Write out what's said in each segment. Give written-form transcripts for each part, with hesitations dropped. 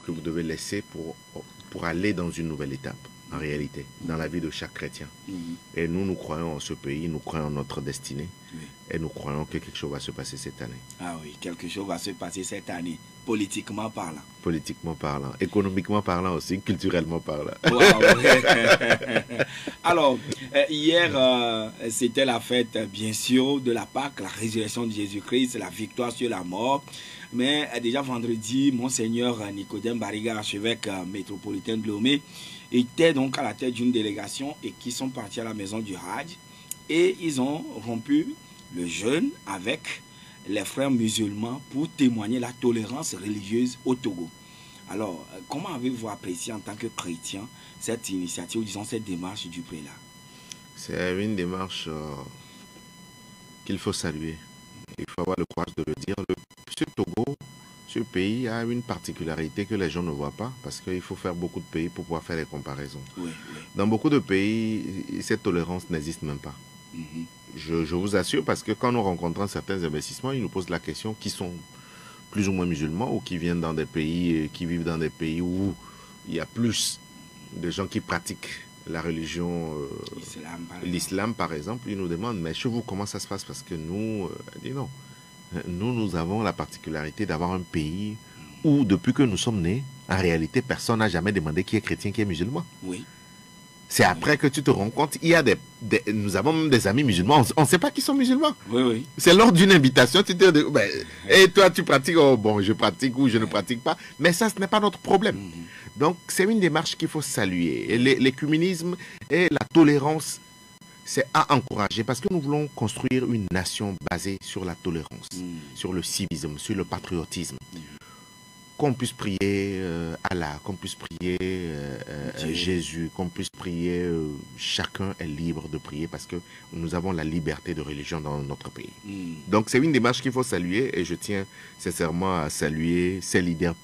que vous devez laisser pour aller dans une nouvelle étape, en réalité, dans la vie de chaque chrétien. Et nous, nous croyons en ce pays, nous croyons en notre destinée, et nous croyons que quelque chose va se passer cette année. Ah oui, quelque chose va se passer cette année, politiquement parlant. Politiquement parlant, économiquement parlant aussi, culturellement parlant. Wow. Alors, hier, c'était la fête, bien sûr, de la Pâque, la résurrection de Jésus-Christ, la victoire sur la mort. Mais déjà vendredi, Monseigneur Nicodème Bariga, archevêque métropolitain de Lomé, était donc à la tête d'une délégation et qui sont partis à la maison du Hadj. Et ils ont rompu le jeûne avec les frères musulmans pour témoigner la tolérance religieuse au Togo. Alors, comment avez-vous apprécié en tant que chrétien cette initiative, ou disons cette démarche du prélat? C'est une démarche qu'il faut saluer. Il faut avoir le courage de le dire. Ce Togo, ce pays a une particularité que les gens ne voient pas, parce qu'il faut faire beaucoup de pays pour pouvoir faire des comparaisons. Oui. Dans beaucoup de pays, cette tolérance n'existe même pas. Je vous assure, parce que quand nous rencontrons certains investissements, ils nous posent la question qui sont plus ou moins musulmans ou qui viennent dans des pays, qui vivent dans des pays où il y a plus de gens qui pratiquent la religion, l'islam par exemple. Ils nous demandent, mais chez vous, comment ça se passe? Parce que nous, dit non. Nous avons la particularité d'avoir un pays où, depuis que nous sommes nés, en réalité, personne n'a jamais demandé qui est chrétien, qui est musulman. Oui. C'est après que tu te rends compte, il y a nous avons même des amis musulmans, on ne sait pas qu'ils sont musulmans. Oui. C'est lors d'une invitation, tu te dis, et toi tu pratiques, oh bon, je pratique ou je ne pratique pas, mais ça, ce n'est pas notre problème. Donc, c'est une démarche qu'il faut saluer. L'écuménisme et la tolérance, c'est à encourager, parce que nous voulons construire une nation basée sur la tolérance, sur le civisme, sur le patriotisme. Qu'on puisse prier Allah, qu'on puisse prier Jésus, qu'on puisse prier, chacun est libre de prier parce que nous avons la liberté de religion dans notre pays. Donc c'est une démarche qu'il faut saluer et je tiens sincèrement à saluer ces leaders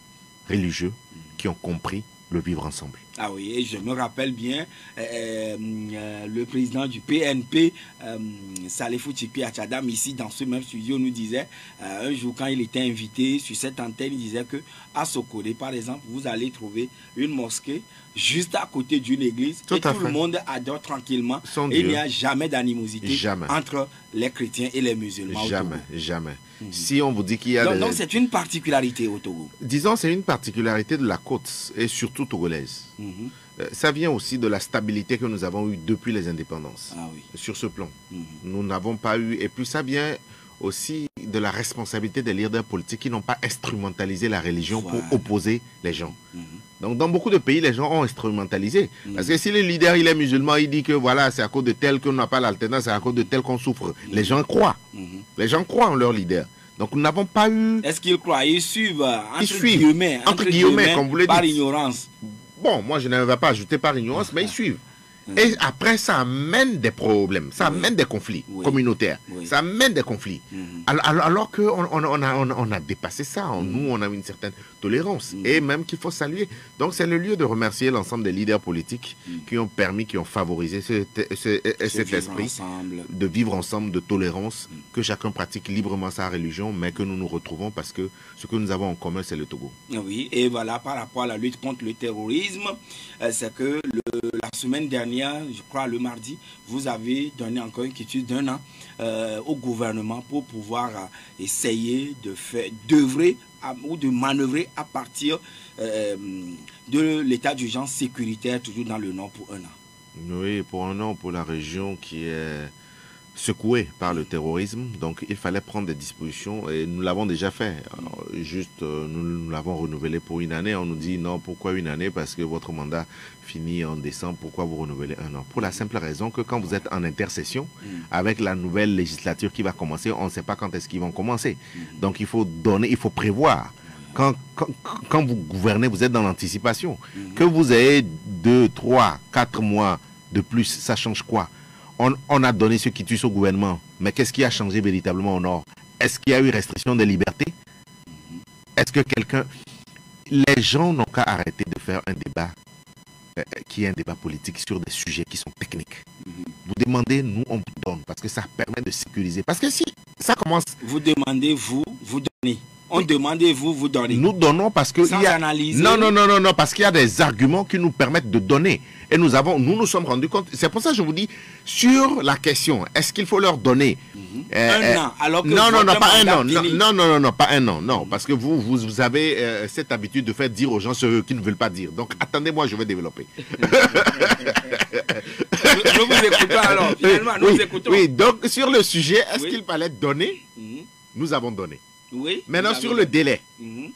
religieux qui ont compris le vivre ensemble. Ah oui, et je me rappelle bien, le président du PNP, Salifou Tchipi Achadam, ici dans ce même studio, nous disait, un jour quand il était invité sur cette antenne, il disait que à Sokode, par exemple, vous allez trouver une mosquée juste à côté d'une église et tout le monde adore tranquillement. Et il n'y a jamais d'animosité entre les chrétiens et les musulmans. Jamais. Si on vous dit qu'il y a... Donc c'est une particularité au Togo. Disons, c'est une particularité de la côte et surtout togolaise. Ça vient aussi de la stabilité que nous avons eue depuis les indépendances. Sur ce plan. Nous n'avons pas eu... Et puis ça vient aussi de la responsabilité des leaders politiques qui n'ont pas instrumentalisé la religion pour opposer les gens. Donc dans beaucoup de pays, les gens ont instrumentalisé. Parce que si le leader il est musulman, il dit que voilà, c'est à cause de tel qu'on n'a pas l'alternance, c'est à cause de tel qu'on souffre. Les gens croient. Les gens croient en leur leader. Donc nous n'avons pas eu... Est-ce qu'ils croient? Ils suivent entre guillemets, comme vous le dites. Par ignorance. Bon, moi je ne vais pas ajouter par ignorance, mais ils suivent. Et après, ça amène des problèmes, ça amène des conflits communautaires, ça amène des conflits. Alors qu'on a dépassé ça, nous, on a une certaine tolérance, et même qu'il faut saluer. Donc, c'est le lieu de remercier l'ensemble des leaders politiques qui ont permis, qui ont favorisé cet esprit de vivre ensemble, de tolérance, que chacun pratique librement sa religion, mais que nous nous retrouvons parce que ce que nous avons en commun, c'est le Togo. Oui, et voilà, par rapport à la lutte contre le terrorisme, c'est que la semaine dernière, je crois le mardi, vous avez donné encore une quitus d'1 an au gouvernement pour pouvoir essayer d'œuvrer ou de manœuvrer à partir de l'état d'urgence sécuritaire, toujours dans le Nord, pour 1 an. Oui, pour 1 an, pour la région qui est secouée par le terrorisme. Donc il fallait prendre des dispositions et nous l'avons déjà fait. Alors, juste, nous l'avons renouvelé pour 1 année. On nous dit non, pourquoi 1 année? Parce que votre mandat finit en décembre. Pourquoi vous renouvelez 1 an? Pour la simple raison que quand vous êtes en intercession avec la nouvelle législature qui va commencer, on ne sait pas quand est-ce qu'ils vont commencer. Donc il faut prévoir. Quand vous gouvernez, vous êtes dans l'anticipation. Que vous ayez 2, 3, 4 mois de plus, ça change quoi? On a donné ce qui tue au gouvernement, mais qu'est-ce qui a changé véritablement au Nord? Est-ce qu'il y a eu restriction des libertés? Est-ce que les gens n'ont qu'à arrêter de faire un débat qui est un débat politique sur des sujets qui sont techniques. Vous demandez, nous on vous donne, parce que ça permet de sécuriser. Parce que si ça commence... Vous demandez, vous donnez. On demande et vous donnez. Nous donnons parce que Sans analyser. Non, parce qu'il y a des arguments qui nous permettent de donner. Et nous nous sommes rendus compte. C'est pour ça que je vous dis, sur la question, est-ce qu'il faut leur donner un an, alors que non, pas un an. fini. Non, pas un an. Non, parce que vous avez cette habitude de faire dire aux gens ce qu'ils ne veulent pas dire. Donc, attendez-moi, je vais développer. Nous vous écoutons alors. Finalement, nous écoutons. Oui, donc, sur le sujet, est-ce qu'il fallait donner? Nous avons donné. Oui. Maintenant, sur le délai. Mhm.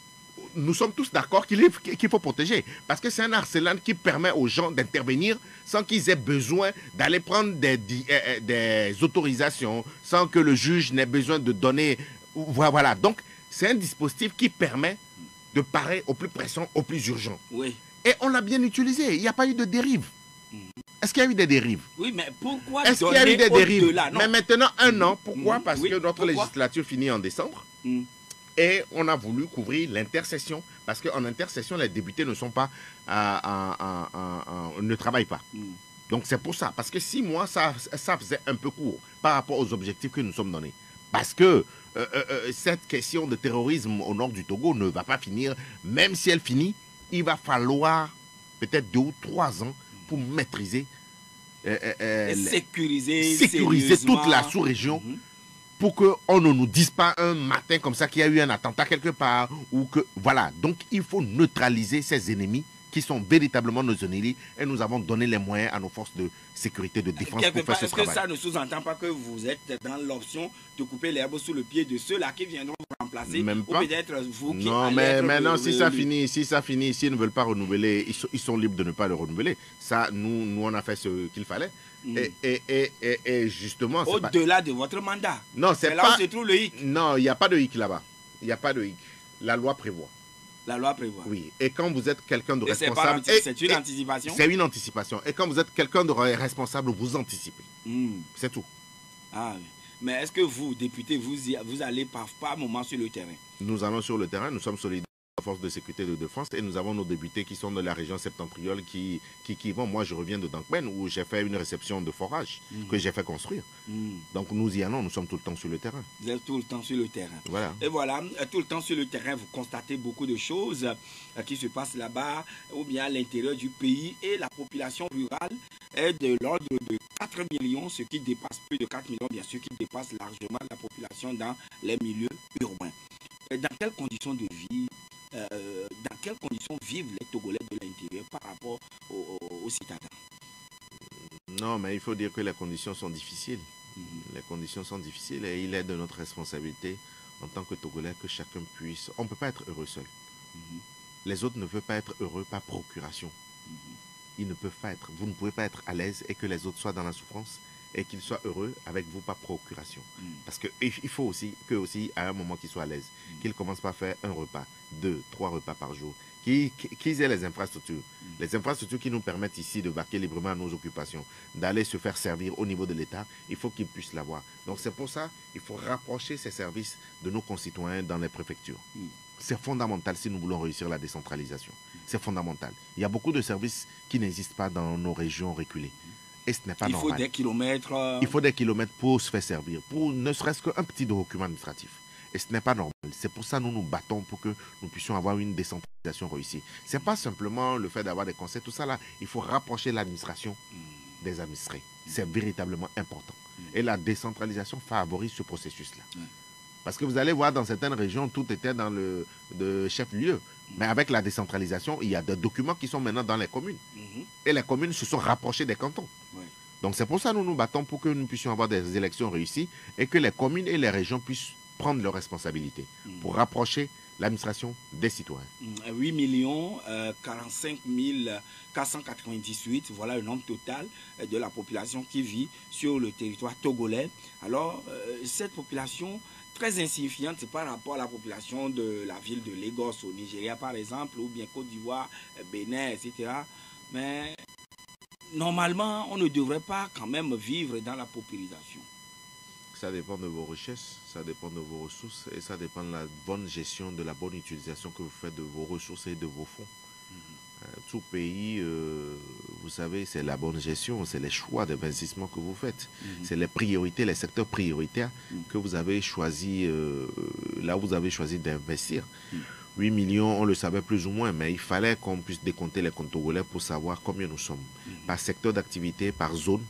Nous sommes tous d'accord qu'il faut protéger. Parce que c'est un arsenal qui permet aux gens d'intervenir sans qu'ils aient besoin d'aller prendre des autorisations, sans que le juge n'ait besoin de donner. Voilà. Donc, c'est un dispositif qui permet de parer au plus pressant, au plus urgent. Oui. Et on l'a bien utilisé. Il n'y a pas eu de dérive. Est-ce qu'il y a eu des dérives? Oui, mais pourquoi Est-ce qu'il y a eu des dérives? Non. Mais maintenant, un an. Pourquoi? Parce Oui, que notre pourquoi? législature finit en décembre. Et on a voulu couvrir l'intercession. Parce qu'en intercession, les députés ne sont pas ne travaillent pas. Donc c'est pour ça. Parce que 6 mois, ça faisait un peu court par rapport aux objectifs que nous sommes donnés. Parce que cette question de terrorisme au nord du Togo ne va pas finir. Même si elle finit, il va falloir peut-être 2 ou 3 ans pour maîtriser sécuriser toute la sous-région. Pour qu'on ne nous dise pas un matin comme ça qu'il y a eu un attentat quelque part. Ou que, voilà. Donc, il faut neutraliser ces ennemis qui sont véritablement nos ennemis. Et nous avons donné les moyens à nos forces de sécurité, de défense pour faire ce travail. Est-ce que ça ne sous-entend pas que vous êtes dans l'option de couper l'herbe sous le pied de ceux-là qui viendront vous remplacer? Même pas. Ou peut-être vous qui non, allez mais être maintenant, si ça finit, s'ils ne veulent pas renouveler, ils sont libres de ne pas le renouveler. Ça, nous on a fait ce qu'il fallait. Et justement, au-delà de votre mandat. Non, c'est là pas... où se trouve le hic. Non, il n'y a pas de hic là-bas. Il n'y a pas de hic. La loi prévoit. La loi prévoit. Oui. Et quand vous êtes quelqu'un de responsable... C'est une anticipation? C'est une anticipation. Et quand vous êtes quelqu'un de responsable, vous anticipez. C'est tout. Ah, mais est-ce que vous, député, vous allez par moment sur le terrain? Nous allons sur le terrain, nous sommes solidaires aux forces de sécurité et de défense et nous avons nos députés qui sont de la région septentrionale qui vont. Moi, je reviens de Dankben où j'ai fait une réception de forage que j'ai fait construire. Donc nous y allons, nous sommes tout le temps sur le terrain. Vous êtes tout le temps sur le terrain. Voilà. Et voilà, tout le temps sur le terrain, vous constatez beaucoup de choses qui se passent là-bas ou bien à l'intérieur du pays et la population rurale est de l'ordre de 4 millions, ce qui dépasse plus de 4 millions, bien sûr, qui dépasse largement la population dans les milieux urbains. Et dans quelles conditions de vie dans quelles conditions vivent les Togolais de l'intérieur par rapport aux citadins? Non, mais il faut dire que les conditions sont difficiles. Les conditions sont difficiles et il est de notre responsabilité en tant que Togolais que chacun puisse... On ne peut pas être heureux seul. Les autres ne peuvent pas être heureux par procuration. Ils ne peuvent pas être... Vous ne pouvez pas être à l'aise et que les autres soient dans la souffrance et qu'ils soient heureux avec vous par procuration. Parce qu'il faut aussi qu'eux aussi, à un moment, qu'ils soient à l'aise. Qu'ils ne commencent pas à faire 1 repas, 2, 3 repas par jour. Qu'ils aient les infrastructures. Les infrastructures qui nous permettent ici de vaquer librement à nos occupations, d'aller se faire servir au niveau de l'État, il faut qu'ils puissent l'avoir. Donc c'est pour ça qu'il faut rapprocher ces services de nos concitoyens dans les préfectures. C'est fondamental si nous voulons réussir la décentralisation. C'est fondamental. Il y a beaucoup de services qui n'existent pas dans nos régions reculées. Et ce n'est pas normal. Il faut des kilomètres. Il faut des kilomètres pour se faire servir, pour ne serait-ce qu'un petit document administratif. Et ce n'est pas normal. C'est pour ça que nous nous battons pour que nous puissions avoir une décentralisation réussie. Ce n'est pas simplement le fait d'avoir des conseils, tout ça là. Il faut rapprocher l'administration des administrés. C'est véritablement important. Et la décentralisation favorise ce processus-là. Parce que vous allez voir, dans certaines régions, tout était dans le chef-lieu. Mais avec la décentralisation, il y a des documents qui sont maintenant dans les communes. Et les communes se sont rapprochées des cantons. Donc c'est pour ça que nous nous battons pour que nous puissions avoir des élections réussies et que les communes et les régions puissent prendre leurs responsabilités pour rapprocher l'administration des citoyens. 8 45 498, voilà le nombre total de la population qui vit sur le territoire togolais. Alors, cette population très insignifiante par rapport à la population de la ville de Lagos au Nigeria, par exemple, ou bien Côte d'Ivoire, Bénin, etc. Mais normalement, on ne devrait pas quand même vivre dans la paupérisation. Ça dépend de vos richesses, ça dépend de vos ressources et ça dépend de la bonne gestion, de la bonne utilisation que vous faites de vos ressources et de vos fonds. tout pays, vous savez, c'est la bonne gestion, c'est les choix d'investissement que vous faites. C'est les priorités, les secteurs prioritaires que vous avez choisi, là où vous avez choisi d'investir. 8 millions, on le savait plus ou moins, mais il fallait qu'on puisse décompter les comptes togolais pour savoir combien nous sommes. Par secteur d'activité, par zone.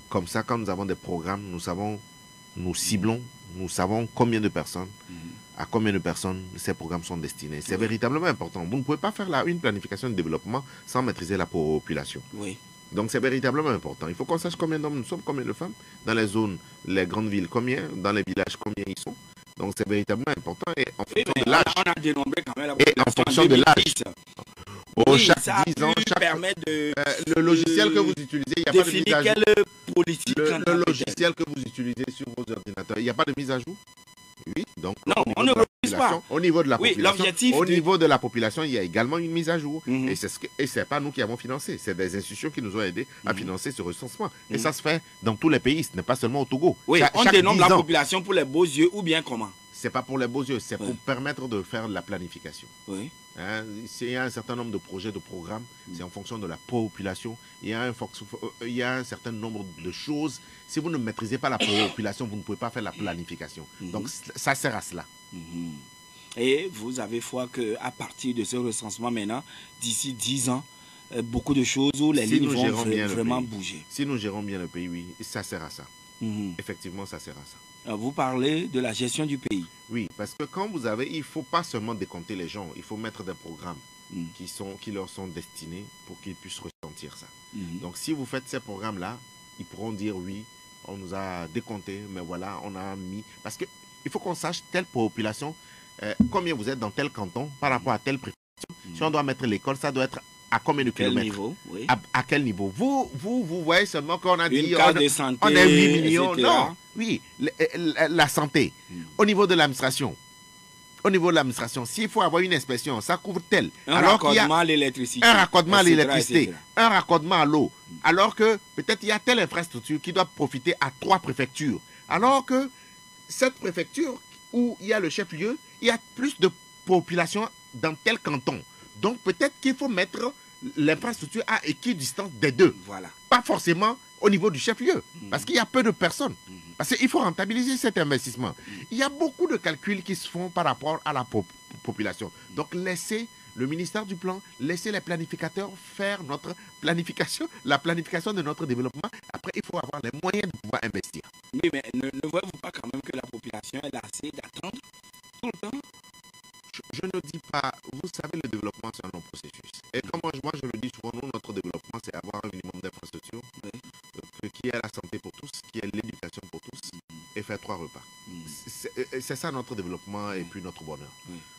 Comme ça, quand nous avons des programmes, nous savons, nous ciblons, nous savons combien de personnes, à combien de personnes ces programmes sont destinés. C'est véritablement important. Vous ne pouvez pas faire une planification de développement sans maîtriser la population. Oui. Donc c'est véritablement important. Il faut qu'on sache combien d'hommes nous sommes, combien de femmes, dans les zones, les grandes villes, combien, dans les villages, combien ils sont. Donc c'est véritablement important. Et en fonction de l'âge. On a dénombré quand même la population. Et en fonction de l'âge. Chaque 10 ans, le logiciel que vous utilisez, il n'y a pas de mise à jour. Politique le logiciel que vous utilisez sur vos ordinateurs, il n'y a pas de mise à jour? Oui, donc non, on ne refuse pas. Au niveau de la population, niveau de la population, il y a également une mise à jour. Et c'est pas nous qui avons financé, c'est des institutions qui nous ont aidés à financer ce recensement. Et ça se fait dans tous les pays, ce n'est pas seulement au Togo. Oui, on dénombre la population pour les beaux yeux ou bien comment? C'est pas pour les beaux yeux, c'est pour permettre de faire de la planification. Oui. Hein, il y a un certain nombre de projets, de programmes, c'est en fonction de la population. Il y a un certain nombre de choses. Si vous ne maîtrisez pas la population, vous ne pouvez pas faire la planification. Donc ça sert à cela. Et vous avez foi qu'à partir de ce recensement maintenant, d'ici 10 ans, beaucoup de choses où les lignes vont vraiment bouger. Si nous gérons bien le pays, oui, ça sert à ça. Effectivement, ça sert à ça. Vous parlez de la gestion du pays. Oui, parce que quand vous avez, il ne faut pas seulement décompter les gens, il faut mettre des programmes qui leur sont destinés pour qu'ils puissent ressentir ça. Donc si vous faites ces programmes-là, ils pourront dire oui, on nous a décompté, mais voilà, on a mis... Parce qu'il faut qu'on sache telle population, combien vous êtes dans tel canton par rapport à telle préfecture. Si on doit mettre l'école, ça doit être à combien de kilomètres? Niveau, oui. À quel niveau? Vous voyez seulement qu'on a dit on a 8 millions. Etc. Non, oui, la santé. Au niveau de l'administration, s'il faut avoir une inspection, ça couvre tel. Un raccordement à l'électricité. Un raccordement à l'électricité, un raccordement à l'eau. Alors que peut-être il y a telle infrastructure qui doit profiter à 3 préfectures. Alors que cette préfecture où il y a le chef-lieu, il y a plus de population dans tel canton. Donc peut-être qu'il faut mettre l'infrastructure à équidistance des deux. Voilà. Pas forcément au niveau du chef-lieu, parce qu'il y a peu de personnes. Parce qu'il faut rentabiliser cet investissement. Il y a beaucoup de calculs qui se font par rapport à la population. Donc laissez le ministère du Plan, laissez les planificateurs faire notre planification, la planification de notre développement. Après, il faut avoir les moyens de pouvoir investir. Oui, mais ne voyez-vous pas quand même que la population est lassée d'attendre tout le temps? Je ne dis pas, vous savez, le développement, c'est un long processus. Et comme moi, je le dis souvent, nous, notre développement, c'est avoir un minimum d'infrastructures, qui est la santé pour tous, qui est l'éducation pour tous, et faire 3 repas. C'est ça notre développement et puis notre bonheur.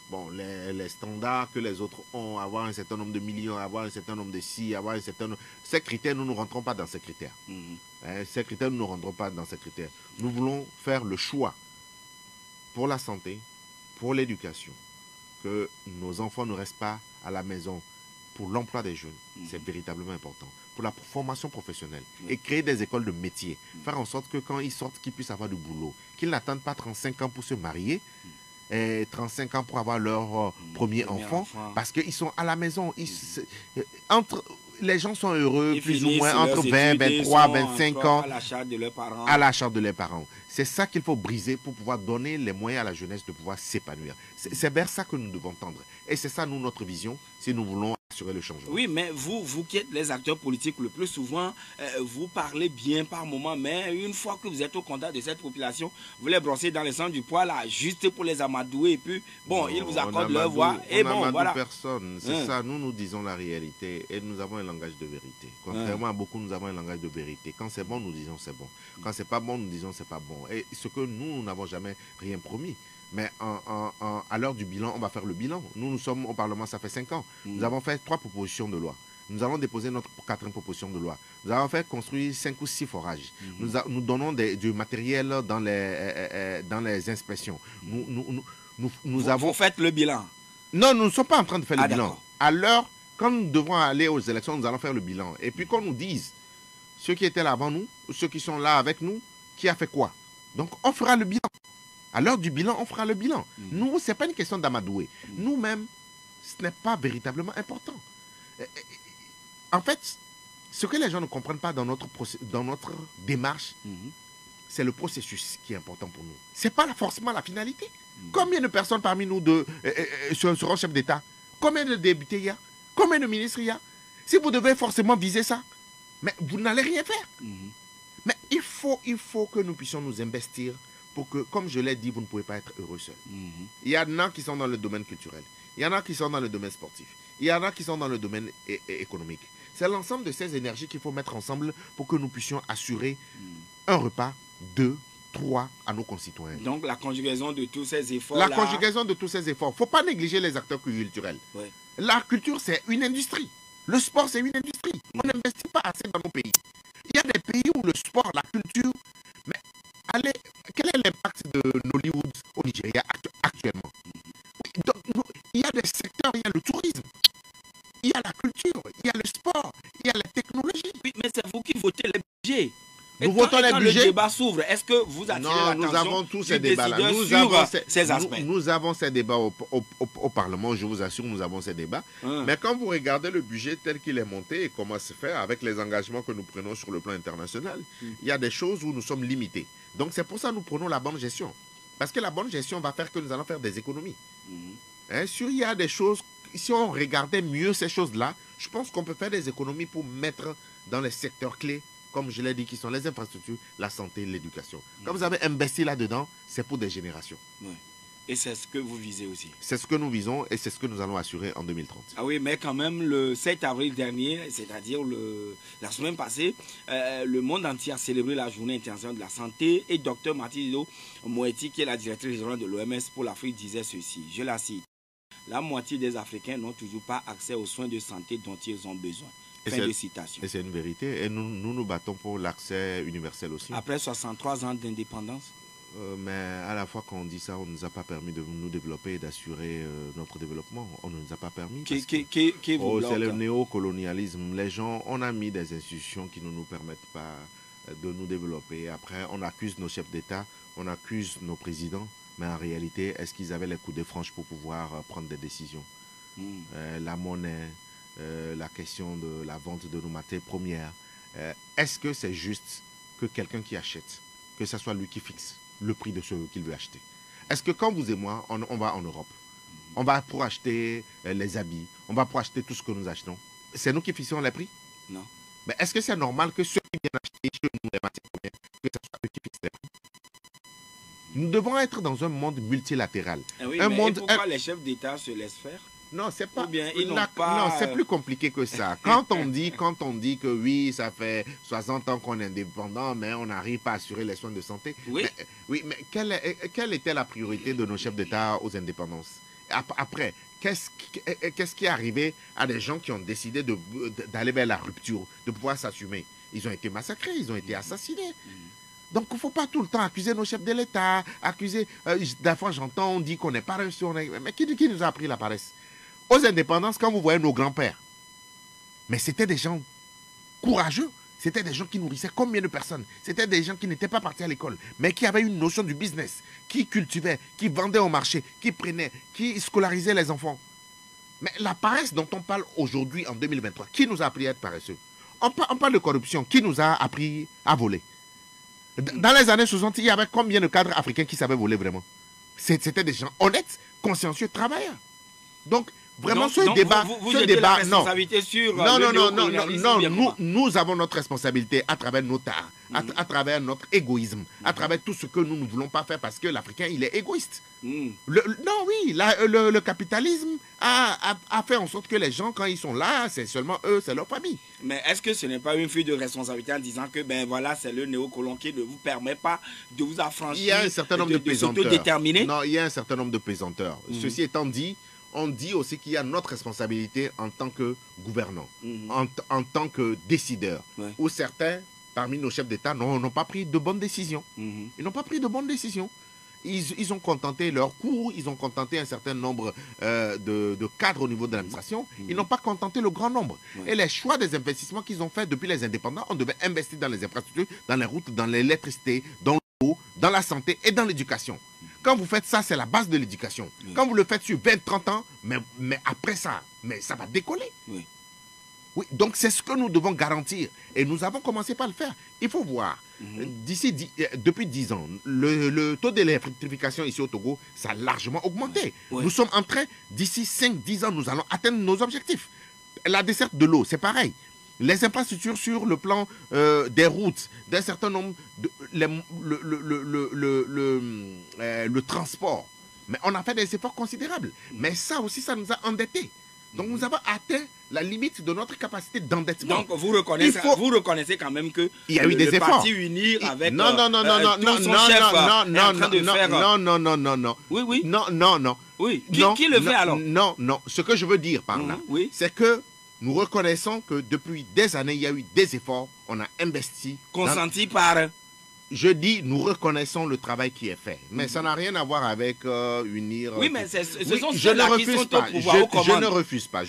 Bon, les standards que les autres ont, avoir un certain nombre de millions, avoir un certain nombre de si, avoir un certain nombre... Ces critères, nous ne rentrons pas dans ces critères. Ces critères, nous ne rentrons pas dans ces critères. Nous voulons faire le choix pour la santé, pour l'éducation, que nos enfants ne restent pas à la maison pour l'emploi des jeunes. C'est véritablement important. Pour la formation professionnelle et créer des écoles de métier. Faire en sorte que quand ils sortent, qu'ils puissent avoir du boulot. Qu'ils n'attendent pas 35 ans pour se marier et 35 ans pour avoir leur premier enfant. Parce qu'ils sont à la maison. Les gens sont heureux plus ou moins entre 20, 23, 25 ans à la charge de leurs parents. À la charge de leurs parents. C'est ça qu'il faut briser pour pouvoir donner les moyens à la jeunesse de pouvoir s'épanouir. C'est vers ça que nous devons tendre. Et c'est ça, nous, notre vision, si nous voulons assurer le changement. Oui, mais vous qui êtes les acteurs politiques, le plus souvent, vous parlez bien par moment, mais une fois que vous êtes au contact de cette population, vous les brossez dans le sens du poil, là, juste pour les amadouer, et puis, bon, ils vous accordent leur voix, et bon, voilà. Personne, c'est ça, nous disons la réalité, et nous avons un langage de vérité. Contrairement à beaucoup, nous avons un langage de vérité. Quand c'est bon, nous disons c'est bon. Quand c'est pas bon, nous disons c'est pas bon. Et ce que nous n'avons jamais rien promis. Mais à l'heure du bilan, on va faire le bilan. Nous sommes au Parlement, ça fait 5 ans. Nous avons fait 3 propositions de loi. Nous allons déposer notre 4e proposition de loi. Nous avons fait construire 5 ou 6 forages. Nous donnons du matériel dans les inspections. Vous faites le bilan? Non, nous ne sommes pas en train de faire le bilan. À l'heure, quand nous devons aller aux élections, nous allons faire le bilan. Et puis qu'on nous dise, ceux qui étaient là avant nous, ceux qui sont là avec nous, qui a fait quoi. Donc on fera le bilan. À l'heure du bilan, on fera le bilan. Nous, ce n'est pas une question d'amadouer. Nous-mêmes, ce n'est pas véritablement important. En fait, ce que les gens ne comprennent pas dans notre démarche, c'est le processus qui est important pour nous. Ce n'est pas forcément la finalité. Combien de personnes parmi nous seront chefs d'État? Combien de députés il y a? Combien de ministres il y a? Si vous devez forcément viser ça, mais vous n'allez rien faire. Mais il faut que nous puissions nous investir pour que, comme je l'ai dit, vous ne pouvez pas être heureux seul. Il y en a qui sont dans le domaine culturel. Il y en a qui sont dans le domaine sportif. Il y en a qui sont dans le domaine économique. C'est l'ensemble de ces énergies qu'il faut mettre ensemble pour que nous puissions assurer un repas, 2, 3 à nos concitoyens. Donc la conjugaison de tous ces efforts. La conjugaison de tous ces efforts. Il ne faut pas négliger les acteurs culturels. Ouais. La culture, c'est une industrie. Le sport, c'est une industrie. On n'investit pas assez dans nos pays. Il y a des pays où le sport, la culture... Mais allez, quel est l'impact de Nollywood au Nigeria actuellement? Donc, il y a des secteurs, il y a le tourisme, il y a la culture, il y a le sport, il y a la technologie. Oui, mais c'est vous qui votez les budgets. Nous votons les budgets. Le débat s'ouvre, est-ce que vous attirez l'attention? Nous avons tous ces débats-là. Nous avons ces débats au Parlement, je vous assure, nous avons ces débats. Mais quand vous regardez le budget tel qu'il est monté et comment se fait avec les engagements que nous prenons sur le plan international, il y a des choses où nous sommes limités. Donc c'est pour ça que nous prenons la bonne gestion. Parce que la bonne gestion va faire que nous allons faire des économies. Il y a des choses, si on regardait mieux ces choses-là, je pense qu'on peut faire des économies pour mettre dans les secteurs clés, comme je l'ai dit, qui sont les infrastructures, la santé, l'éducation. Quand vous avez investi là-dedans, c'est pour des générations. Oui. Et c'est ce que vous visez aussi. C'est ce que nous visons et c'est ce que nous allons assurer en 2030. Ah oui, mais quand même, le 7 avril dernier, c'est-à-dire la semaine passée, le monde entier a célébré la journée internationale de la santé et Dr Mathilde Moeti, qui est la directrice générale de l'OMS pour l'Afrique, disait ceci, je la cite, « La moitié des Africains n'ont toujours pas accès aux soins de santé dont ils ont besoin. » Fin de citation. Et c'est une vérité. Et nous battons pour l'accès universel aussi. Après 63 ans d'indépendance. Mais à la fois quand on dit ça, on ne nous a pas permis de nous développer et d'assurer notre développement. On ne nous a pas permis. C'est le néocolonialisme. Les gens, on a mis des institutions qui ne nous permettent pas de nous développer. Après, on accuse nos chefs d'État, on accuse nos présidents. Mais en réalité, est-ce qu'ils avaient les coups de franche pour pouvoir prendre des décisions? La monnaie, la question de la vente de nos matières premières. Est-ce que c'est juste que quelqu'un qui achète, que ce soit lui qui fixe le prix de ce qu'il veut acheter? Est-ce que quand vous et moi, on va en Europe, on va pour acheter les habits, on va pour acheter tout ce que nous achetons, c'est nous qui fixons les prix? Non. Mais est-ce que c'est normal que ceux qui viennent acheter chez nous les matières premières, que ce soit eux qui fixent les prix? Nous devons être dans un monde multilatéral. Oui, et pourquoi les chefs d'État se laissent faire? Non, c'est pas. Non, c'est plus compliqué que ça. Quand on dit que oui, ça fait 60 ans qu'on est indépendant, mais on n'arrive pas à assurer les soins de santé. Oui. Mais quelle était la priorité de nos chefs d'État aux indépendances? Après, qu'est-ce qui est arrivé à des gens qui ont décidé d'aller vers la rupture, de pouvoir s'assumer? Ils ont été massacrés, ils ont été assassinés. Donc, il ne faut pas tout le temps accuser nos chefs de l'État, accuser... des fois, j'entends, on dit qu'on n'est pas reçu. Mais qui nous a appris la paresse? Aux indépendances, quand vous voyez nos grands-pères, mais c'était des gens courageux, c'était des gens qui nourrissaient combien de personnes? C'était des gens qui n'étaient pas partis à l'école, mais qui avaient une notion du business, qui cultivaient, qui vendaient au marché, qui prenaient, qui scolarisaient les enfants. Mais la paresse dont on parle aujourd'hui, en 2023, qui nous a appris à être paresseux? On parle de corruption, qui nous a appris à voler? Dans les années 60, il y avait combien de cadres africains qui savaient voler vraiment? C'était des gens honnêtes, consciencieux, travailleurs. Donc, vraiment, ce débat... Nous avons notre responsabilité à travers nos tares, à travers notre égoïsme, à travers tout ce que nous ne voulons pas faire parce que l'Africain, il est égoïste. Le capitalisme a fait en sorte que les gens, quand ils sont là, c'est seulement eux, c'est leur famille. Mais est-ce que ce n'est pas une fuite de responsabilité en disant que, ben voilà, c'est le néocolon qui ne vous permet pas de vous affranchir? Il y a un certain nombre de pesanteurs. Non, il y a un certain nombre de pesanteurs. Ceci étant dit, on dit aussi qu'il y a notre responsabilité en tant que gouvernants, en tant que décideurs, où certains, parmi nos chefs d'État, n'ont pas pris de bonnes décisions. Ils n'ont pas pris de bonnes décisions. Ils ont contenté leurs cours, ils ont contenté un certain nombre de cadres au niveau de l'administration. Ils n'ont pas contenté le grand nombre. Et les choix des investissements qu'ils ont faits depuis les indépendants, on devait investir dans les infrastructures, dans les routes, dans l'électricité, dans l'eau, dans la santé et dans l'éducation. Quand vous faites ça, c'est la base de l'éducation. Quand vous le faites sur 20-30 ans, mais après ça, ça va décoller. Oui, donc c'est ce que nous devons garantir. Et nous avons commencé par le faire. Il faut voir, depuis 10 ans, le taux d'électrification ici au Togo, ça a largement augmenté. Ouais. Nous sommes en train, d'ici 5-10 ans, nous allons atteindre nos objectifs. La desserte de l'eau, c'est pareil. Les infrastructures sur le plan des routes, d'un certain nombre, le transport. Mais on a fait des efforts considérables. Mais ça aussi, ça nous a endettés. Donc nous avons atteint la limite de notre capacité d'endettement. Donc vous reconnaissez quand même que il y a eu des efforts. Parti unir avec non. Oui. Non. Oui. Qui le fait alors? Non. Ce que je veux dire par là, c'est que nous reconnaissons que depuis des années, il y a eu des efforts. On a investi. Consenti par... Je dis, nous reconnaissons le travail qui est fait. Mais ça n'a rien à voir avec unir... Oui, mais ce sont ceux-là qui sont au pouvoir, je ne refuse pas.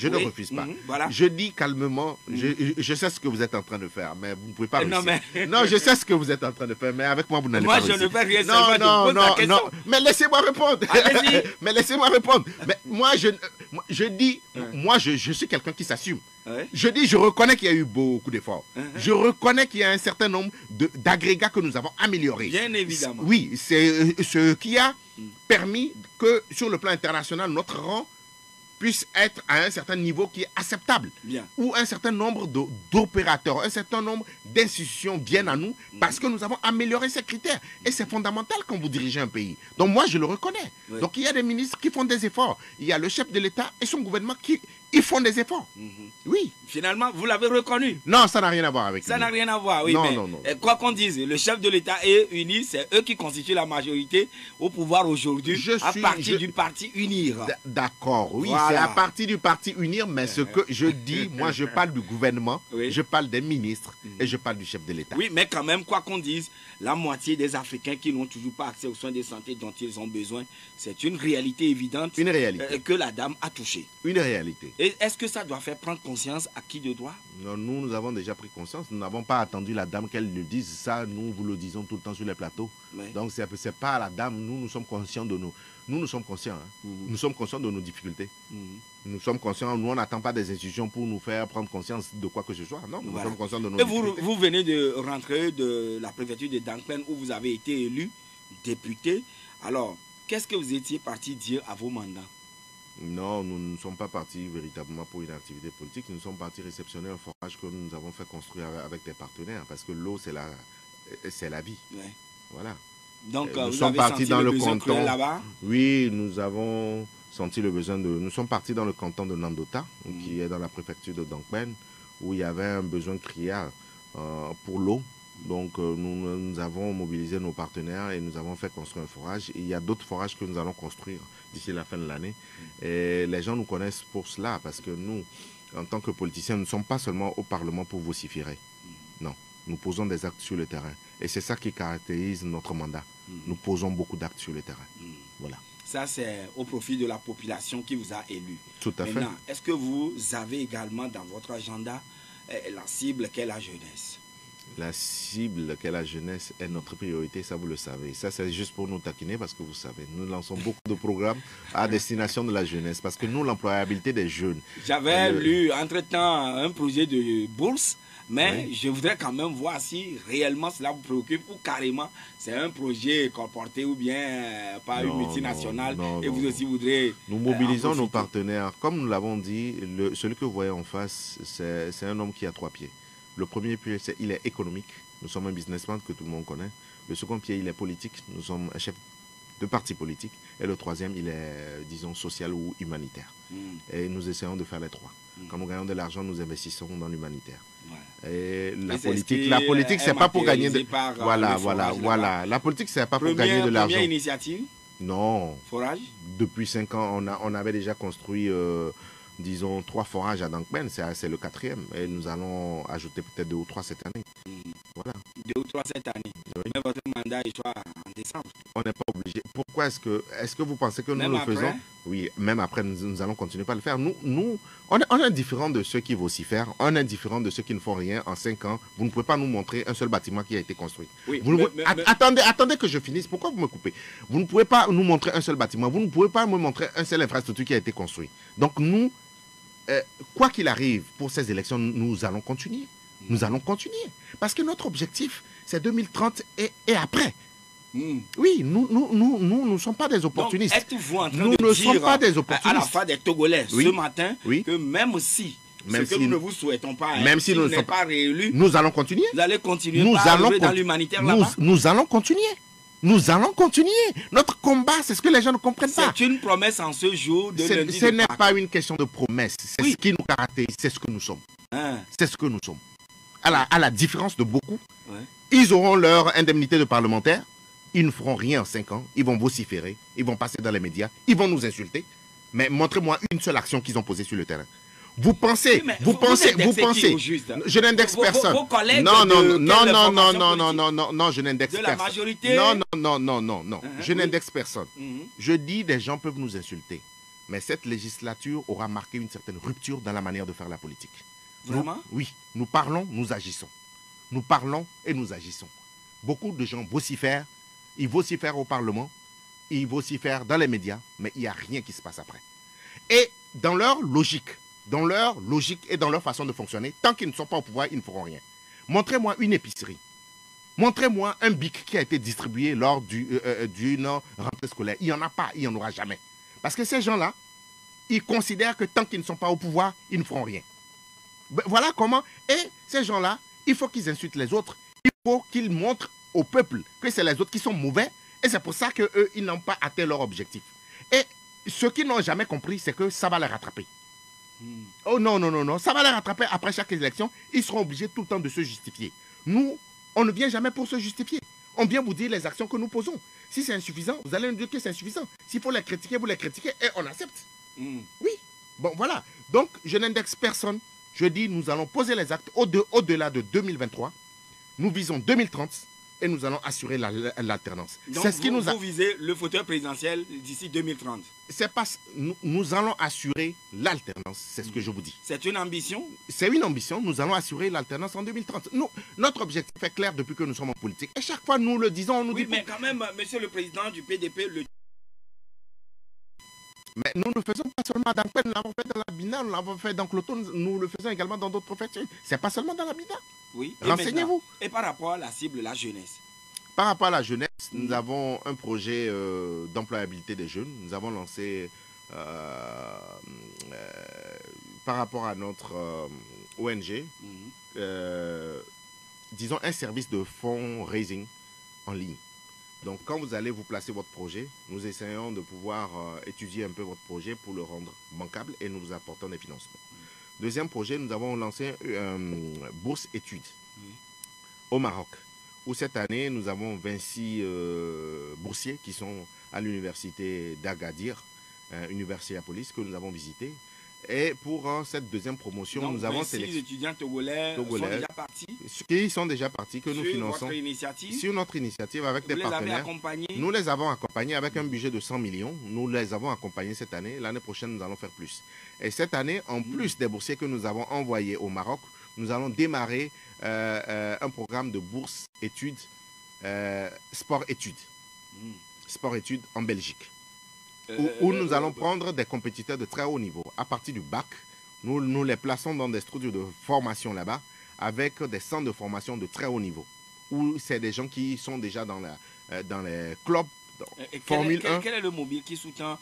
Voilà. Je dis calmement, je sais ce que vous êtes en train de faire, mais vous ne pouvez pas réussir. Mais... Non, je sais ce que vous êtes en train de faire, mais avec moi, vous n'allez pas réussir. Moi, je ne fais rien, non. Mais laissez-moi répondre. Allez-y. Mais laissez-moi répondre. Mais moi, je dis, moi, je suis quelqu'un qui s'assume. Ouais. Je dis, je reconnais qu'il y a eu beaucoup d'efforts. Je reconnais qu'il y a un certain nombre d'agrégats que nous avons améliorés. Bien évidemment. Oui, c'est ce qui a permis que sur le plan international, notre rang puisse être à un certain niveau qui est acceptable. Bien. Où un certain nombre d'opérateurs, un certain nombre d'institutions viennent à nous parce que nous avons amélioré ces critères. Et c'est fondamental quand vous dirigez un pays. Donc moi, je le reconnais. Oui. Donc il y a des ministres qui font des efforts. Il y a le chef de l'État et son gouvernement qui font des efforts. Oui. Finalement, vous l'avez reconnu. Non, ça n'a rien à voir avec ça. Ça n'a rien à voir, oui. Non. Quoi qu'on dise, le chef de l'État est uni, c'est eux qui constituent la majorité au pouvoir aujourd'hui à partir du parti Unir. D'accord, oui, voilà. C'est à partir du parti Unir, mais ce que je dis, moi je parle du gouvernement, je parle des ministres et je parle du chef de l'État. Oui, mais quand même, quoi qu'on dise, la moitié des Africains qui n'ont toujours pas accès aux soins de santé dont ils ont besoin, c'est une réalité évidente que la dame a touchée. Une réalité. Et est-ce que ça doit faire prendre conscience à qui de droit? Non, nous avons déjà pris conscience. Nous n'avons pas attendu la dame qu'elle le dise. Ça, nous vous le disons tout le temps sur les plateaux. Oui. Donc, ce n'est pas la dame. Nous sommes conscients de nous. Nous sommes conscients. Nous sommes conscients de nos difficultés. Nous sommes conscients. Nous, on n'attend pas des institutions pour nous faire prendre conscience de quoi que ce soit. Non, nous sommes conscients de nos difficultés. Vous venez de rentrer de la préfecture de Dankpen où vous avez été élu député. Alors, qu'est-ce que vous étiez parti dire à vos mandats? Non, nous ne sommes pas partis véritablement pour une activité politique. Nous sommes partis réceptionner un forage que nous avons fait construire avec des partenaires. Parce que l'eau, c'est la vie. Ouais. Voilà. Donc, nous vous sommes avez partis senti dans le le besoin canton là-bas? Oui, nous avons senti le besoin de... Nous sommes partis dans le canton de Nandota, qui est dans la préfecture de Dankpen, où il y avait un besoin criard pour l'eau. Donc, nous avons mobilisé nos partenaires et nous avons fait construire un forage. Et il y a d'autres forages que nous allons construire d'ici la fin de l'année. Et les gens nous connaissent pour cela, parce que nous, en tant que politiciens, nous ne sommes pas seulement au Parlement pour vociférer. Non, nous posons des actes sur le terrain. Et c'est ça qui caractérise notre mandat. Nous posons beaucoup d'actes sur le terrain. Voilà. Ça, c'est au profit de la population qui vous a élu. Tout à fait. Maintenant, est-ce que vous avez également dans votre agenda la cible qu'est la jeunesse? La cible qu'est la jeunesse est notre priorité, ça vous le savez. Ça, c'est juste pour nous taquiner parce que vous savez, nous lançons beaucoup de programmes à destination de la jeunesse parce que nous, l'employabilité des jeunes... J'avais lu entre-temps un projet de bourse, mais je voudrais quand même voir si réellement cela vous préoccupe ou carrément c'est un projet comporté ou bien par une multinationale et vous aussi voudrez... Nous mobilisons nos partenaires. Comme nous l'avons dit, celui que vous voyez en face, c'est un homme qui a 3 pieds. Le premier pied, il est économique. Nous sommes un businessman que tout le monde connaît. Le second pied, il est politique. Nous sommes un chef de parti politique. Et le troisième, il est, disons, social ou humanitaire. Et nous essayons de faire les 3. Quand nous gagnons de l'argent, nous investissons dans l'humanitaire. Et la politique, c'est pas pour gagner de... Voilà. La politique, c'est pas pour gagner de l'argent. Première initiative? Non. Forage? Depuis 5 ans, on avait déjà construit... disons 3 forages à Dankpen, c'est le 4e. Et nous allons ajouter peut-être 2 ou 3 cette année. Voilà. 2 ou 3 cette année. Oui. Mais votre mandat est soit en décembre. On n'est pas obligé. Pourquoi est-ce que vous pensez que nous le faisons? Oui, même après, nous allons continuer pas le faire. Nous, on est indifférent de ceux qui vocifèrent. On est indifférent de ceux qui ne font rien. En 5 ans, vous ne pouvez pas nous montrer un seul bâtiment qui a été construit. Oui, attendez que je finisse. Pourquoi vous me coupez? Vous ne pouvez pas nous montrer un seul bâtiment. Vous ne pouvez pas me montrer un seul infrastructure qui a été construit. Donc nous, quoi qu'il arrive pour ces élections, nous allons continuer. Nous allons continuer. Parce que notre objectif, c'est 2030 et après. Oui, nous ne sommes pas des opportunistes. Êtes-vous en train nous de ne dire sommes pas des opportunistes. À la fin des Togolais Oui. ce matin Oui. que même si nous ne vous souhaitons pas, même si nous ne sommes pas réélus, nous allons continuer. Vous allez continuer à œuvrer dans l'humanitaire là-bas. Nous allons continuer. Nous allons continuer. Notre combat, c'est ce que les gens ne comprennent pas. C'est une promesse en ce jour de lundi. Ce n'est pas une question de promesse. C'est ce qui nous caractérise. C'est ce que nous sommes. C'est ce que nous sommes. À la différence de beaucoup, ils auront leur indemnité de parlementaire. Ils ne feront rien en 5 ans. Ils vont vociférer. Ils vont passer dans les médias. Ils vont nous insulter. Mais montrez-moi une seule action qu'ils ont posée sur le terrain. Vous pensez, vous pensez. Je n'indexe personne. Non, je n'indexe personne. De la majorité. Non. Je n'indexe personne. Je dis, des gens peuvent nous insulter. Mais cette législature aura marqué une certaine rupture dans la manière de faire la politique. Vraiment? Oui. Nous parlons, nous agissons. Nous parlons et nous agissons. Beaucoup de gens vocifèrent. Ils vocifèrent au Parlement. Ils vocifèrent dans les médias. Mais il n'y a rien qui se passe après. Et dans leur logique et dans leur façon de fonctionner, tant qu'ils ne sont pas au pouvoir, ils ne feront rien. Montrez-moi une épicerie. Montrez-moi un bic qui a été distribué lors d'une rentrée scolaire. Il n'y en a pas, il n'y en aura jamais. Parce que ces gens-là, ils considèrent que tant qu'ils ne sont pas au pouvoir, ils ne feront rien. Voilà comment. Et ces gens-là, il faut qu'ils insultent les autres. Il faut qu'ils montrent au peuple que c'est les autres qui sont mauvais. Et c'est pour ça qu'eux, ils n'ont pas atteint leur objectif. Et ce qu'ils n'ont jamais compris, c'est que ça va les rattraper. Oh non, ça va les rattraper après chaque élection. Ils seront obligés tout le temps de se justifier. Nous, on ne vient jamais pour se justifier. On vient vous dire les actions que nous posons. Si c'est insuffisant, vous allez nous dire que c'est insuffisant. S'il faut les critiquer, vous les critiquez et on accepte. Oui. Bon, voilà. Donc, je n'indexe personne. Je dis, nous allons poser les actes au-delà de 2023. Nous visons 2030 et nous allons assurer l'alternance. Donc, vous visez le fauteuil présidentiel d'ici 2030. Nous allons assurer l'alternance, c'est ce que je vous dis. C'est une ambition? C'est une ambition, nous allons assurer l'alternance en 2030. Notre objectif est clair depuis que nous sommes en politique. Et chaque fois, nous le disons, on nous dit... Oui, mais quand même, monsieur le président du PDP... Mais nous ne le faisons pas seulement dans Pen, nous l'avons fait dans la BINA, nous l'avons fait dans Cloton, nous le faisons également dans d'autres professions. C'est pas seulement dans la BINA. Oui. Renseignez-vous. Et par rapport à la cible, la jeunesse? Par rapport à la jeunesse, nous avons un projet d'employabilité des jeunes. Nous avons lancé, par rapport à notre ONG, disons un service de fundraising en ligne. Donc, quand vous allez vous placer votre projet, nous essayons de pouvoir étudier un peu votre projet pour le rendre bancable et nous vous apportons des financements. Deuxième projet, nous avons lancé bourse études au Maroc, où cette année, nous avons 26 boursiers qui sont à l'université d'Agadir, université à police, que nous avons visité. Et pour cette deuxième promotion, donc, nous avons sélectionné. Les étudiants togolais sont déjà partis. Qui sont déjà partis, que nous finançons. Sur notre initiative avec des partenaires. Nous les avons accompagnés avec un budget de 100 millions. Nous les avons accompagnés cette année. L'année prochaine, nous allons faire plus. Et cette année, en plus des boursiers que nous avons envoyés au Maroc, nous allons démarrer un programme de bourse études, sport-études. Sport-études en Belgique. Où nous allons prendre des compétiteurs de très haut niveau. À partir du bac, nous les plaçons dans des structures de formation là-bas, avec des centres de formation de très haut niveau. Où c'est des gens qui sont déjà dans les clubs, Formule 1. Quel est le mobile qui soutient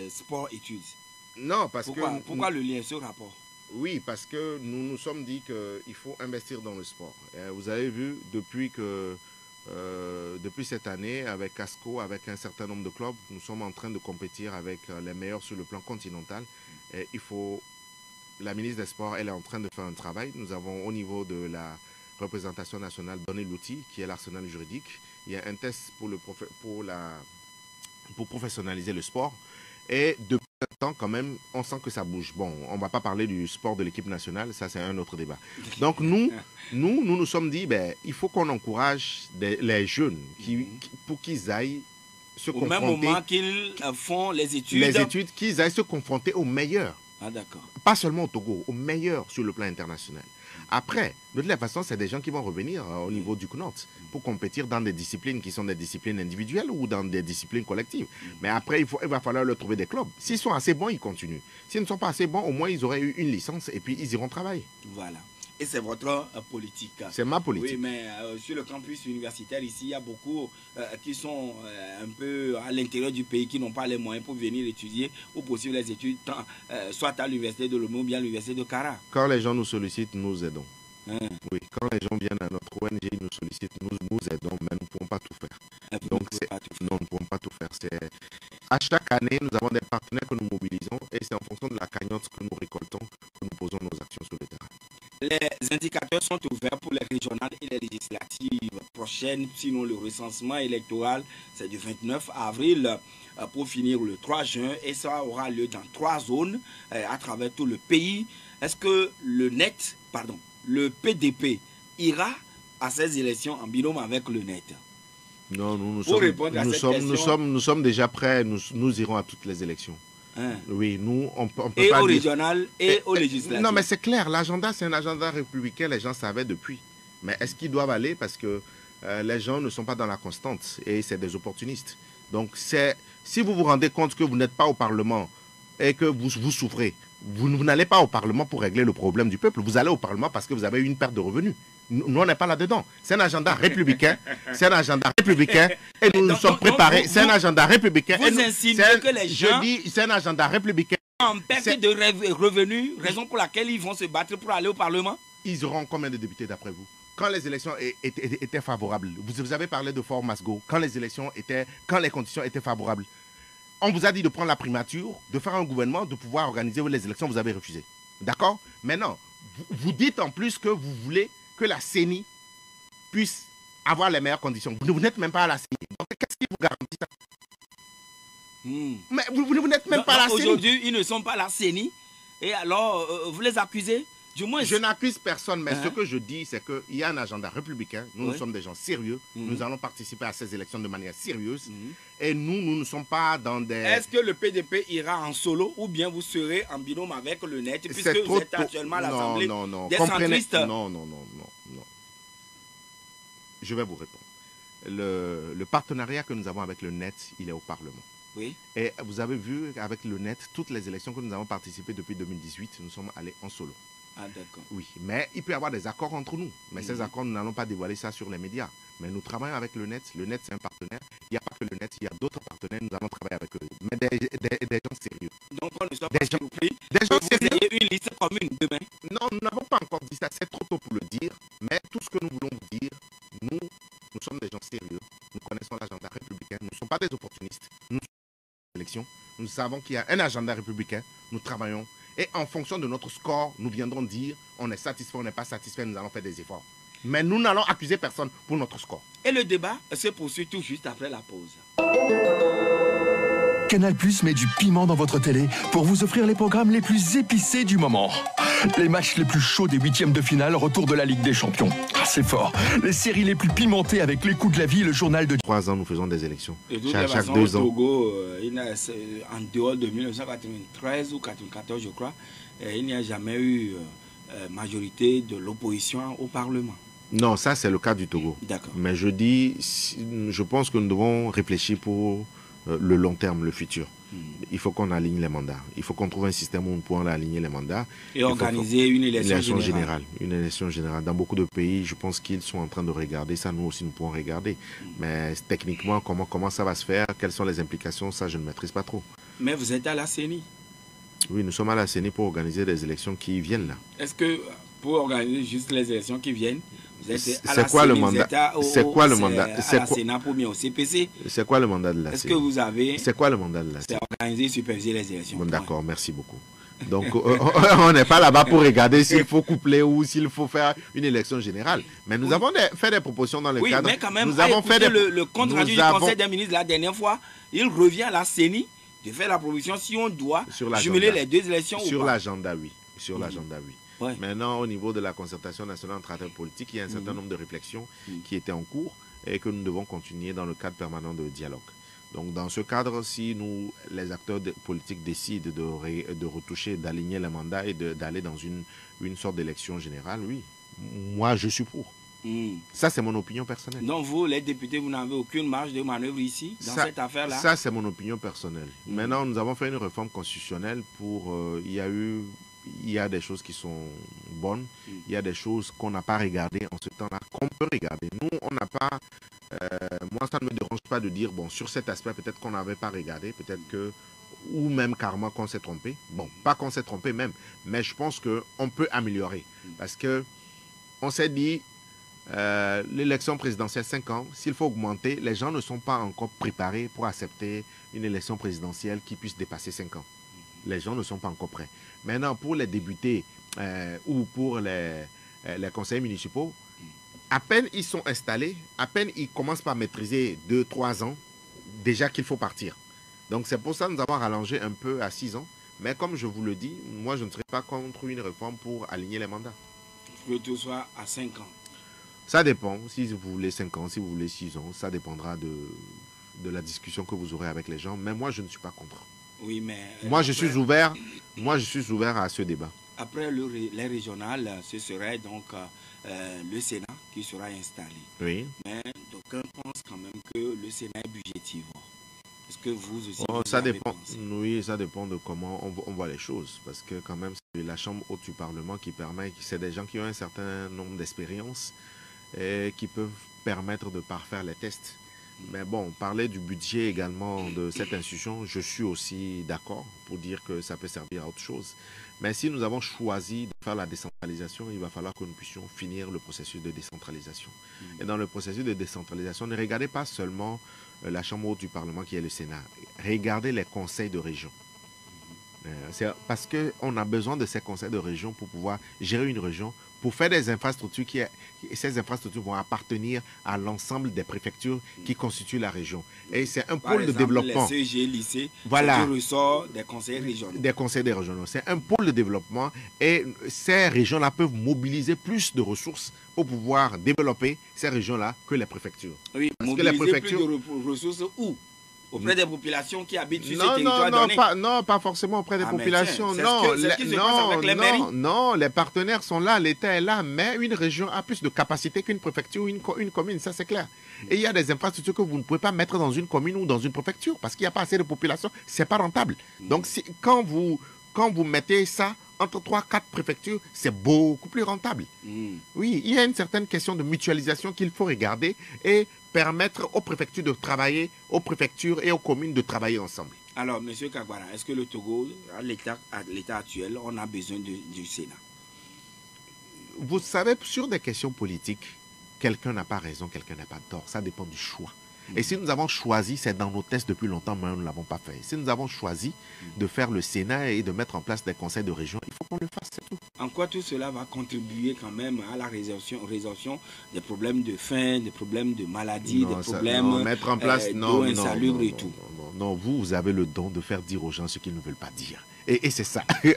sport-études? Non, parce que... Pourquoi le lien, ce rapport? Oui, parce que nous nous sommes dit qu'il faut investir dans le sport. Et vous avez vu, depuis cette année, avec Casco, avec un certain nombre de clubs, nous sommes en train de compétir avec les meilleurs sur le plan continental. Et la ministre des Sports, elle est en train de faire un travail. Nous avons au niveau de la représentation nationale donné l'outil qui est l'arsenal juridique. Il y a un test pour professionnaliser le sport. Et depuis un temps, quand même, on sent que ça bouge. Bon, on ne va pas parler du sport de l'équipe nationale, ça c'est un autre débat. Donc nous sommes dit, il faut qu'on encourage les jeunes pour qu'ils aillent se confronter... Au même moment qu'ils font les études... Les études, qu'ils aillent se confronter aux meilleurs. Ah, d'accord. Pas seulement au Togo, au meilleur sur le plan international. Après, de toute façon, c'est des gens qui vont revenir au niveau du CNOT pour compétir dans des disciplines qui sont des disciplines individuelles ou dans des disciplines collectives. Mais après, il va falloir leur trouver des clubs. S'ils sont assez bons, ils continuent. S'ils ne sont pas assez bons, au moins, ils auraient eu une licence et puis ils iront travailler. Voilà. Et c'est votre politique. C'est ma politique. Oui, mais sur le campus universitaire, ici, il y a beaucoup qui sont un peu à l'intérieur du pays, qui n'ont pas les moyens pour venir étudier ou poursuivre les études, soit à l'université de Lomé ou bien à l'université de Kara. Quand les gens nous sollicitent, nous aidons. Hein? Oui, quand les gens viennent à notre ONG, ils nous sollicitent, nous aidons, mais nous ne pouvons pas tout faire. Donc, non, nous ne pouvons pas tout faire. À chaque année, nous avons des partenaires que nous mobilisons et c'est en fonction de la cagnotte que nous récoltons que nous posons nos actions sur le terrain. Les indicateurs sont ouverts pour les régionales et les législatives prochaines, sinon le recensement électoral, c'est du 29 avril pour finir le 3 juin et ça aura lieu dans 3 zones à travers tout le pays. Est-ce que le PDP ira à ces élections en binôme avec le NET? Non, nous sommes déjà prêts, nous irons à toutes les élections. Hein? Oui, nous, on peut et pas au dire... régional et au législatif. Non, mais c'est clair, l'agenda, c'est un agenda républicain, les gens savaient depuis. Mais est-ce qu'ils doivent aller? Parce que les gens ne sont pas dans la constante et c'est des opportunistes. Donc, si vous vous rendez compte que vous n'êtes pas au Parlement et que vous souffrez, vous n'allez pas au Parlement pour régler le problème du peuple, vous allez au Parlement parce que vous avez eu une perte de revenus. Nous, on n'est pas là-dedans. C'est un agenda républicain. C'est un agenda républicain. Et nous nous sommes préparés. C'est un agenda républicain. Vous insinuez que les gens... Je dis, c'est un agenda républicain. En perte de revenus, raison pour laquelle ils vont se battre pour aller au Parlement? Ils auront combien de députés d'après vous? Quand les élections étaient favorables, vous avez parlé de Fort Masgo, quand les conditions étaient favorables, on vous a dit de prendre la primature, de faire un gouvernement, de pouvoir organiser les élections, vous avez refusé. D'accord? Maintenant, vous dites en plus que vous voulez que la CENI puisse avoir les meilleures conditions. Vous n'êtes même pas à la CENI. Donc, qu'est-ce qui vous garantit ça? Mais vous n'êtes même pas à la CENI. Aujourd'hui, ils ne sont pas à la CENI. Et alors, vous les accusez? Du moins, je n'accuse personne, mais ce que je dis, c'est qu'il y a un agenda républicain. Nous sommes des gens sérieux. Nous allons participer à ces élections de manière sérieuse. Et nous ne sommes pas dans des... Est-ce que le PDP ira en solo ou bien vous serez en binôme avec le NET puisque vous êtes actuellement à l'Assemblée des centristes? Non. Je vais vous répondre. Le partenariat que nous avons avec le NET, il est au Parlement. Oui. Et vous avez vu, avec le NET, toutes les élections que nous avons participé depuis 2018, nous sommes allés en solo. Ah, d'accord. Oui, mais il peut y avoir des accords entre nous. Mais ces accords, nous n'allons pas dévoiler ça sur les médias. Mais nous travaillons avec le NET. Le NET, c'est un partenaire. Il n'y a pas que le NET, il y a d'autres partenaires. Nous allons travailler avec eux. Mais des gens sérieux. Donc, on ne soit pas surpris. Des gens sérieux. Vous ayez une liste commune demain. Non, nous n'avons pas encore dit ça. C'est trop tôt pour le dire. Mais tout ce que nous voulons vous dire, nous sommes des gens sérieux. Nous connaissons l'agenda républicain. Nous ne sommes pas des opportunistes. Nous sommes des élections. Nous savons qu'il y a un agenda républicain. Nous travaillons. Et en fonction de notre score, nous viendrons dire on est satisfait, on n'est pas satisfait, nous allons faire des efforts. Mais nous n'allons accuser personne pour notre score. Et le débat se poursuit tout juste après la pause. Canal+ met du piment dans votre télé pour vous offrir les programmes les plus épicés du moment. Les matchs les plus chauds des huitièmes de finale, retour de la Ligue des Champions. Ah, c'est fort. Les séries les plus pimentées avec les coups de la vie, le journal de... 3 ans, nous faisons des élections. Et chaque 2 ans. Au Togo, en dehors de 1993 ou 1994, je crois, il n'y a jamais eu majorité de l'opposition au Parlement. Non, ça c'est le cas du Togo. D'accord. Mais je pense que nous devons réfléchir pour le long terme, le futur. Il faut qu'on aligne les mandats. Il faut qu'on trouve un système où on peut aligner les mandats. Et organiser une élection générale. Une élection générale. Dans beaucoup de pays, je pense qu'ils sont en train de regarder ça. Nous aussi, nous pouvons regarder. Mais techniquement, comment ça va se faire? Quelles sont les implications? Ça, je ne maîtrise pas trop. Mais vous êtes à la CENI. Oui, nous sommes à la CENI pour organiser des élections qui viennent là. Est-ce que pour organiser juste les élections qui viennent, vous êtes à la quoi CENI, le mandat? C'est quoi le mandat? C'est à la Sénat pour bien au CPC. C'est quoi le mandat de la CENI? Est-ce que vous avez... C'est quoi le mandat de la CENI? C'est organiser et superviser les élections. Bon, d'accord, merci beaucoup. Donc, on n'est pas là-bas pour regarder s'il faut coupler ou s'il faut faire une élection générale. Mais nous avons fait des propositions dans le cadre... Oui, mais quand même, nous avons fait le compte rendu du Conseil des ministres la dernière fois, il revient à la CENI de faire la proposition si on doit jumeler les deux élections ou pas. Sur l'agenda, oui. Sur l'agenda, oui. Ouais. Maintenant, au niveau de la concertation nationale entre acteurs politiques, il y a un certain nombre de réflexions qui étaient en cours et que nous devons continuer dans le cadre permanent de dialogue. Donc dans ce cadre, si nous, les acteurs politiques décident de retoucher, d'aligner les mandats et d'aller dans une sorte d'élection générale, oui, moi je suis pour. Ça, c'est mon opinion personnelle. Donc vous, les députés, vous n'avez aucune marge de manœuvre ici, dans cette affaire-là? Ça, c'est mon opinion personnelle. Maintenant, nous avons fait une réforme constitutionnelle pour... il y a des choses qui sont bonnes, il y a des choses qu'on n'a pas regardées en ce temps-là, qu'on peut regarder. Nous, on n'a pas... moi, ça ne me dérange pas de dire, bon, sur cet aspect, peut-être qu'on n'avait pas regardé, peut-être que... ou même carrément qu'on s'est trompé. Bon, pas qu'on s'est trompé même, mais je pense qu'on peut améliorer. Parce que on s'est dit... l'élection présidentielle 5 ans, s'il faut augmenter, les gens ne sont pas encore préparés pour accepter une élection présidentielle qui puisse dépasser 5 ans. Les gens ne sont pas encore prêts. Maintenant, pour les députés ou pour les conseillers municipaux, à peine ils sont installés, à peine ils commencent par maîtriser 2-3 ans, déjà qu'il faut partir. Donc c'est pour ça que nous avons rallongé un peu à 6 ans. Mais comme je vous le dis, moi je ne serai pas contre une réforme pour aligner les mandats. Que tout soit à 5 ans. Ça dépend, si vous voulez 5 ans, si vous voulez 6 ans, ça dépendra de la discussion que vous aurez avec les gens. Mais moi, je ne suis pas contre. Oui, mais... Moi, je suis ouvert à ce débat. Après les régionales, ce serait donc le Sénat qui sera installé. Oui. Mais d'aucuns pensent quand même que le Sénat est budgétivore. Est-ce que vous aussi... ça dépend. Oui, ça dépend de comment on voit les choses. Parce que quand même, c'est la Chambre haute du Parlement qui permet, c'est des gens qui ont un certain nombre d'expériences et qui peuvent permettre de parfaire les tests. Mais bon, parler du budget également de cette institution, je suis aussi d'accord pour dire que ça peut servir à autre chose. Mais si nous avons choisi de faire la décentralisation, il va falloir que nous puissions finir le processus de décentralisation. Et dans le processus de décentralisation, ne regardez pas seulement la Chambre haute du Parlement qui est le Sénat. Regardez les conseils de région. C'est parce qu'on a besoin de ces conseils de région pour pouvoir gérer une région, pour faire des infrastructures ces infrastructures vont appartenir à l'ensemble des préfectures qui constituent la région. Et c'est un pôle de développement. Les CG, lycées, voilà. C'est du ressort des conseils régionaux. Des conseils régionaux. C'est un pôle de développement et ces régions-là peuvent mobiliser plus de ressources pour pouvoir développer ces régions-là que les préfectures. Oui, parce mobiliser que les préfectures... plus de ressources où? Auprès des populations qui habitent sur ces territoires donnés. Non, pas forcément auprès des populations. Non, les partenaires sont là, l'État est là, mais une région a plus de capacité qu'une préfecture ou une commune, ça c'est clair. Et il y a des infrastructures que vous ne pouvez pas mettre dans une commune ou dans une préfecture parce qu'il n'y a pas assez de population, c'est pas rentable. Donc quand vous mettez ça entre 3-4 préfectures, c'est beaucoup plus rentable. Oui, il y a une certaine question de mutualisation qu'il faut regarder et permettre aux préfectures de travailler, aux préfectures et aux communes de travailler ensemble. Alors, M. Kagbara, est-ce que le Togo, à l'état actuel, on a besoin du Sénat? Vous savez, sur des questions politiques, quelqu'un n'a pas raison, quelqu'un n'a pas tort. Ça dépend du choix. Et si nous avons choisi, c'est dans nos tests depuis longtemps, mais nous ne l'avons pas fait. Si nous avons choisi de faire le Sénat et de mettre en place des conseils de région, il faut qu'on le fasse, c'est tout. En quoi tout cela va contribuer quand même à la résolution des problèmes de faim, des problèmes de maladie, des problèmes mettre en place, d'eau insalubre et tout? Non, vous avez le don de faire dire aux gens ce qu'ils ne veulent pas dire. Et c'est ça. Ce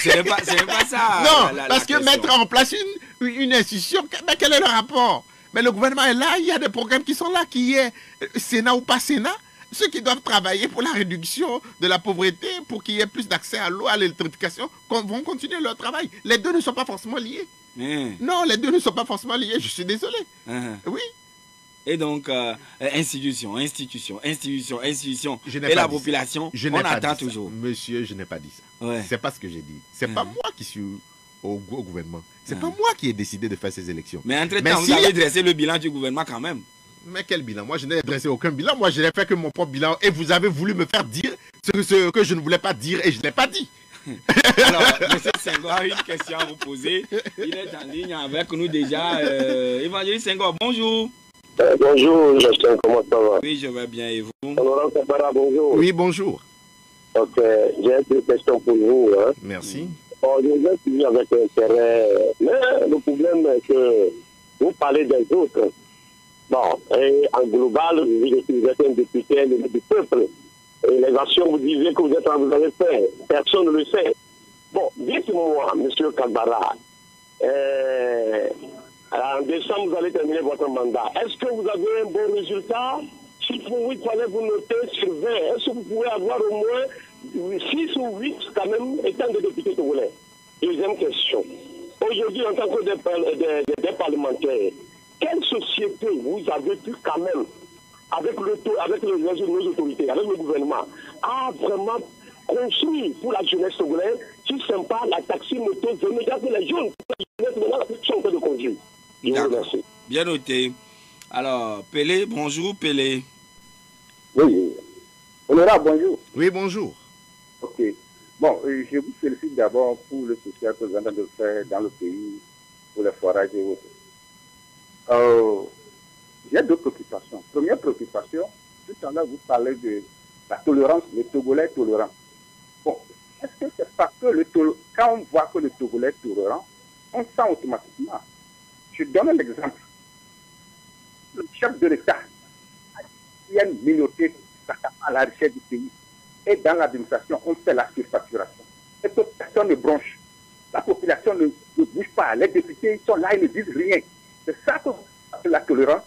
n'est pas ça. Non, parce que mettre en place une institution, mais quel est le rapport? Mais le gouvernement est là, il y a des programmes qui sont là, qui est Sénat ou pas Sénat. Ceux qui doivent travailler pour la réduction de la pauvreté, pour qu'il y ait plus d'accès à l'eau, à l'électrification, vont continuer leur travail. Les deux ne sont pas forcément liés. Non, les deux ne sont pas forcément liés, je suis désolé. Oui. Et donc, institution. Et la population, on attend toujours. Monsieur, je n'ai pas dit ça. Ouais. C'est pas ce que j'ai dit. C'est pas moi qui suis au gouvernement. C'est pas moi qui ai décidé de faire ces élections. Mais entre-temps, vous avez dressé le bilan du gouvernement quand même. Mais quel bilan? Moi, je n'ai dressé aucun bilan. Moi, je n'ai fait que mon propre bilan. Et vous avez voulu me faire dire ce que je ne voulais pas dire et je ne l'ai pas dit. Alors, M. Senghor a une question à vous poser. Il est en ligne avec nous déjà. Évangéliste Senghor, bonjour. Bonjour, Justin, comment ça va? Oui, je vais bien, et vous? Honorant Kagbara, bonjour. Oui, bonjour. Ok, j'ai deux questions pour vous. Hein. Merci. Je vous ai suivi avec intérêt, mais le problème est que vous parlez des autres. Bon, et en global, vous êtes un député du peuple. Et les actions, vous disiez que vous avez fait. Personne ne le sait. Bon, dites-moi, M. Kagbara, en décembre, vous allez terminer votre mandat. Est-ce que vous avez un bon résultat s'il faut, il fallait vous noter sur 20. Est-ce que vous pouvez avoir au moins 6 ou 8 quand même étant des députés togolais? Deuxième question. Aujourd'hui, en tant que des parlementaires, quelle société vous avez pu quand même, avec nos autorités, avec le gouvernement, à vraiment construire pour la jeunesse togolaise, si sympa, la taxi moto, venez que les jeunes, la jeunesse maintenant sont en train de conduire. Je vous remercie. Bien noté. Alors, Pelé, bonjour Pelé. Oui, honorable, bonjour. Oui, bonjour. Ok. Bon, je vous félicite d'abord pour le social que vous êtes en train de faire dans le pays, pour les forages et autres. J'ai deux préoccupations. Première préoccupation, tout à l'heure vous parlez de la tolérance, les Togolais tolérants. Bon, est-ce que c'est parce que quand on voit que le Togolais est tolérant, on sent automatiquement. Je donne un exemple. Le chef de l'État, il y a une minorité qui s'attaque à la richesse du pays. Et dans l'administration, on fait la surfacturation. Et que personne ne bronche. La population ne bouge pas. Les députés, ils sont là, ils ne disent rien. C'est ça que c'est la tolérance.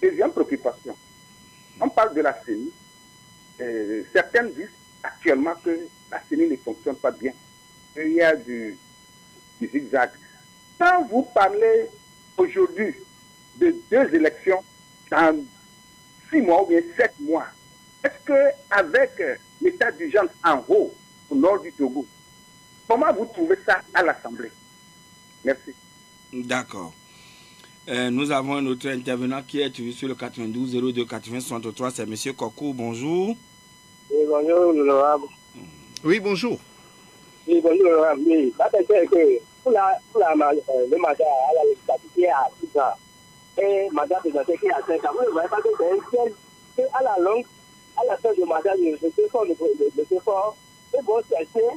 Deuxième préoccupation. On parle de la CENI. Certains disent actuellement que la CENI ne fonctionne pas bien. Il y a du zigzag. Quand vous parlez aujourd'hui de 2 élections dans 6 mois ou bien 7 mois, est-ce qu'avec l'état d'urgence en haut, au nord du Togo, comment vous trouvez ça à l'Assemblée? Merci. D'accord. Nous avons un autre intervenant qui est sur le 92 02 80 63, c'est M. Kokou. Bonjour. Oui, bonjour, l'honorable. Oui, bonjour. Oui, bonjour, l'honorable. Oui, ça fait que pour le mandat à la législative à 6 ans et mandat présidentiel qui est à 5 ans, vous ne voyez pas que c'est un ciel qu'à la longue, à la fin du mandat, le effort est bon chercher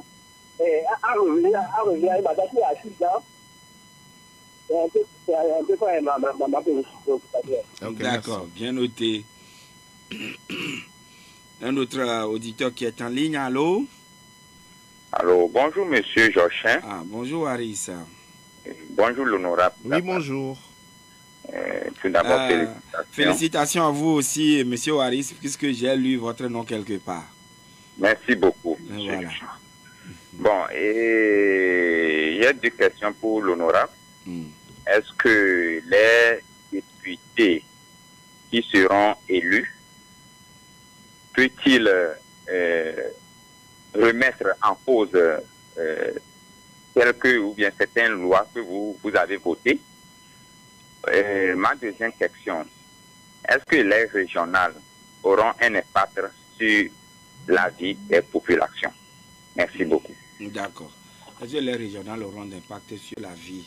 à revenir à un mandat qui est à 6 ans. C'est un peu quoi ma préoccupation. Okay, d'accord, bien noté. Un autre auditeur qui est en ligne, allô? Allô, bonjour monsieur Jochin. Ah, bonjour Harissa. Bonjour l'honorable. Oui, bonjour. Tout d'abord, félicitations à vous aussi, monsieur Waris, puisque j'ai lu votre nom quelque part. Merci beaucoup. Voilà. Bon, et il y a 2 questions pour l'honorable. Est-ce que les députés qui seront élus peut-il remettre en cause quelques ou bien certaines lois que vous avez votées? Ma deuxième question, est-ce que les régionales auront un impact sur la vie des populations? Merci beaucoup. D'accord. Est-ce que les régionales auront un impact sur la vie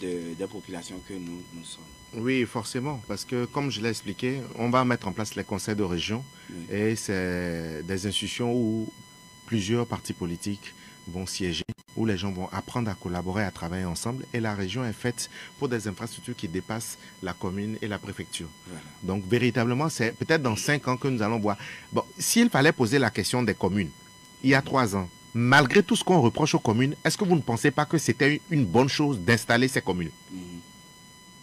des populations que nous sommes? Oui, forcément, parce que comme je l'ai expliqué, on va mettre en place les conseils de région et c'est des institutions où plusieurs partis politiques vont siéger, où les gens vont apprendre à collaborer, à travailler ensemble. Et la région est faite pour des infrastructures qui dépassent la commune et la préfecture. Voilà. Donc, véritablement, c'est peut-être dans 5 ans que nous allons voir. Bon, s'il fallait poser la question des communes, il y a 3 ans, malgré tout ce qu'on reproche aux communes, est-ce que vous ne pensez pas que c'était une bonne chose d'installer ces communes?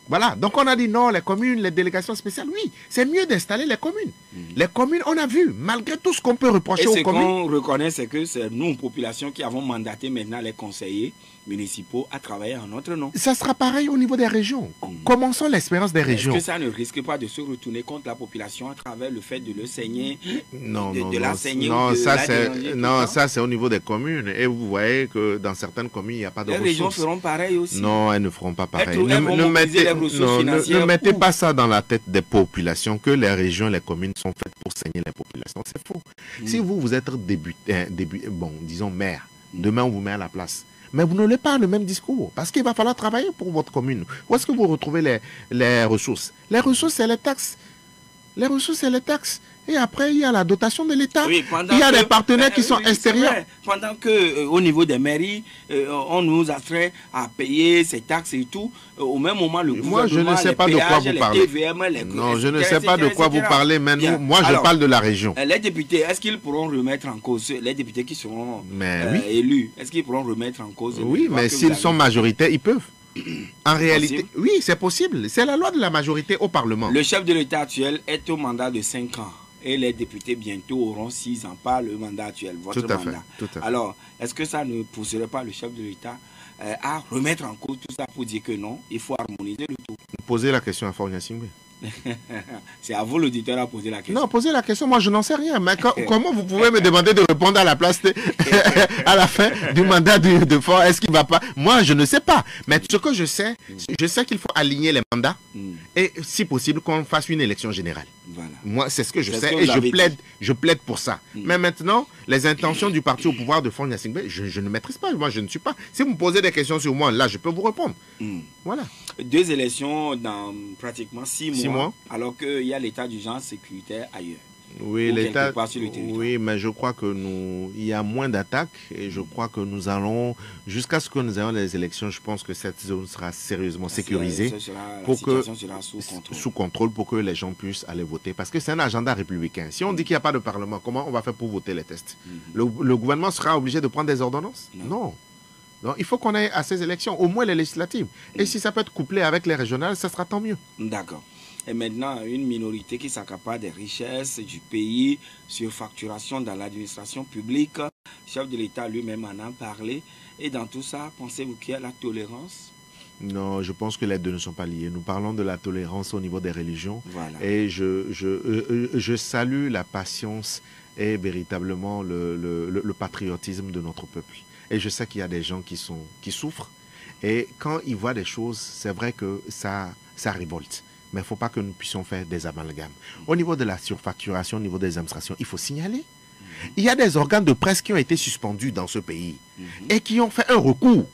Voilà, donc on a dit non, les communes, les délégations spéciales, oui, c'est mieux d'installer les communes. Les communes, on a vu, malgré tout ce qu'on peut reprocher aux communes. Et ce qu'on reconnaît, c'est que c'est nous, population, qui avons mandaté maintenant les conseillers municipaux à travailler en notre nom. Ça sera pareil au niveau des régions. Commençons l'expérience des régions. Est-ce que ça ne risque pas de se retourner contre la population à travers le fait de le saigner, non, ça c'est au niveau des communes. Et vous voyez que dans certaines communes, il n'y a pas de ressources. Les régions feront pareil aussi. Non, elles ne feront pas pareil. Ne mettez pas ça dans la tête des populations, que les régions, les communes sont faites pour saigner les populations. C'est faux. Si vous êtes disons maire, demain on vous met à la place. Mais vous n'aurez pas le même discours, parce qu'il va falloir travailler pour votre commune. Où est-ce que vous retrouvez les ressources? Les ressources, c'est les taxes. Les ressources, c'est les taxes. Et après, il y a la dotation de l'État. Oui, il y a des partenaires qui sont extérieurs. Pendant qu'au niveau des mairies, on nous astreint à payer ces taxes et tout, au même moment, le gouvernement, je ne sais pas de quoi vous parlez. Non, je ne sais pas de quoi vous parlez, mais moi, je parle de la région. Les députés, est-ce qu'ils pourront remettre en cause, les députés qui seront élus, est-ce qu'ils pourront remettre en cause? Oui, mais s'ils sont majoritaires, ils peuvent. En réalité, oui, c'est possible. C'est la loi de la majorité au Parlement. Le chef de l'État actuel est au mandat de 5 ans. Et les députés bientôt auront 6 ans, pas le mandat actuel, votre Tout à mandat. fait, tout à fait. Alors, est-ce que ça ne pousserait pas le chef de l'État à remettre en cause tout ça pour dire que non, il faut harmoniser le tout? Posez la question à Faure Gnassingbé. C'est à vous l'auditeur à poser la question. Non, posez la question, moi je n'en sais rien. Mais comment vous pouvez me demander de répondre à la place à la fin du mandat de Faure? Est-ce qu'il ne va pas? Moi je ne sais pas. Mais ce que je sais qu'il faut aligner les mandats et si possible qu'on fasse une élection générale. Voilà. Moi c'est ce que je sais que et je plaide pour ça. Mais maintenant, les intentions du parti au pouvoir de Faure Gnassingbé, je ne maîtrise pas. Moi je ne suis pas. Si vous me posez des questions sur moi, là je peux vous répondre. Voilà. 2 élections dans pratiquement 6 mois, alors qu'il y a l'état d'urgence sécuritaire ailleurs. Oui, l'État. Oui, oui, mais je crois que il y a moins d'attaques et je crois que nous allons, jusqu'à ce que nous ayons les élections, je pense que cette zone sera sérieusement sécurisée sous contrôle pour que les gens puissent aller voter. Parce que c'est un agenda républicain. Si on dit qu'il n'y a pas de parlement, comment on va faire pour voter les tests? Le gouvernement sera obligé de prendre des ordonnances? Non. Donc, il faut qu'on aille à ces élections, au moins les législatives. Et si ça peut être couplé avec les régionales, ça sera tant mieux. D'accord. Et maintenant, une minorité qui s'accapare des richesses du pays, surfacturation dans l'administration publique. Le chef de l'État lui-même en a parlé. Et dans tout ça, pensez-vous qu'il y a la tolérance? Non, je pense que les deux ne sont pas liés. Nous parlons de la tolérance au niveau des religions. Voilà. Et je salue la patience et véritablement le patriotisme de notre peuple. Et je sais qu'il y a des gens qui souffrent. Et quand ils voient des choses, c'est vrai que ça révolte. Mais il ne faut pas que nous puissions faire des amalgames. Au niveau de la surfacturation, au niveau des administrations, il faut signaler. Il y a des organes de presse qui ont été suspendus dans ce pays et qui ont fait un recours.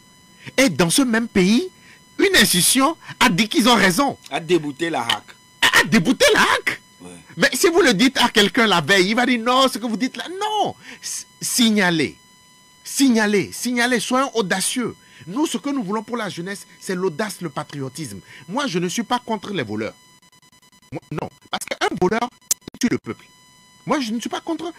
Et dans ce même pays, une institution a dit qu'ils ont raison. A débouté la HAC. A débouté la HAC. Ouais. Mais si vous le dites à quelqu'un la veille, il va dire non, ce que vous dites là, non. Signalez. Signalez, soyons audacieux. Nous, ce que nous voulons pour la jeunesse, c'est l'audace, le patriotisme. Moi, je ne suis pas contre les voleurs. Moi, non, parce qu'un voleur tue le peuple. Moi, je ne suis pas contre...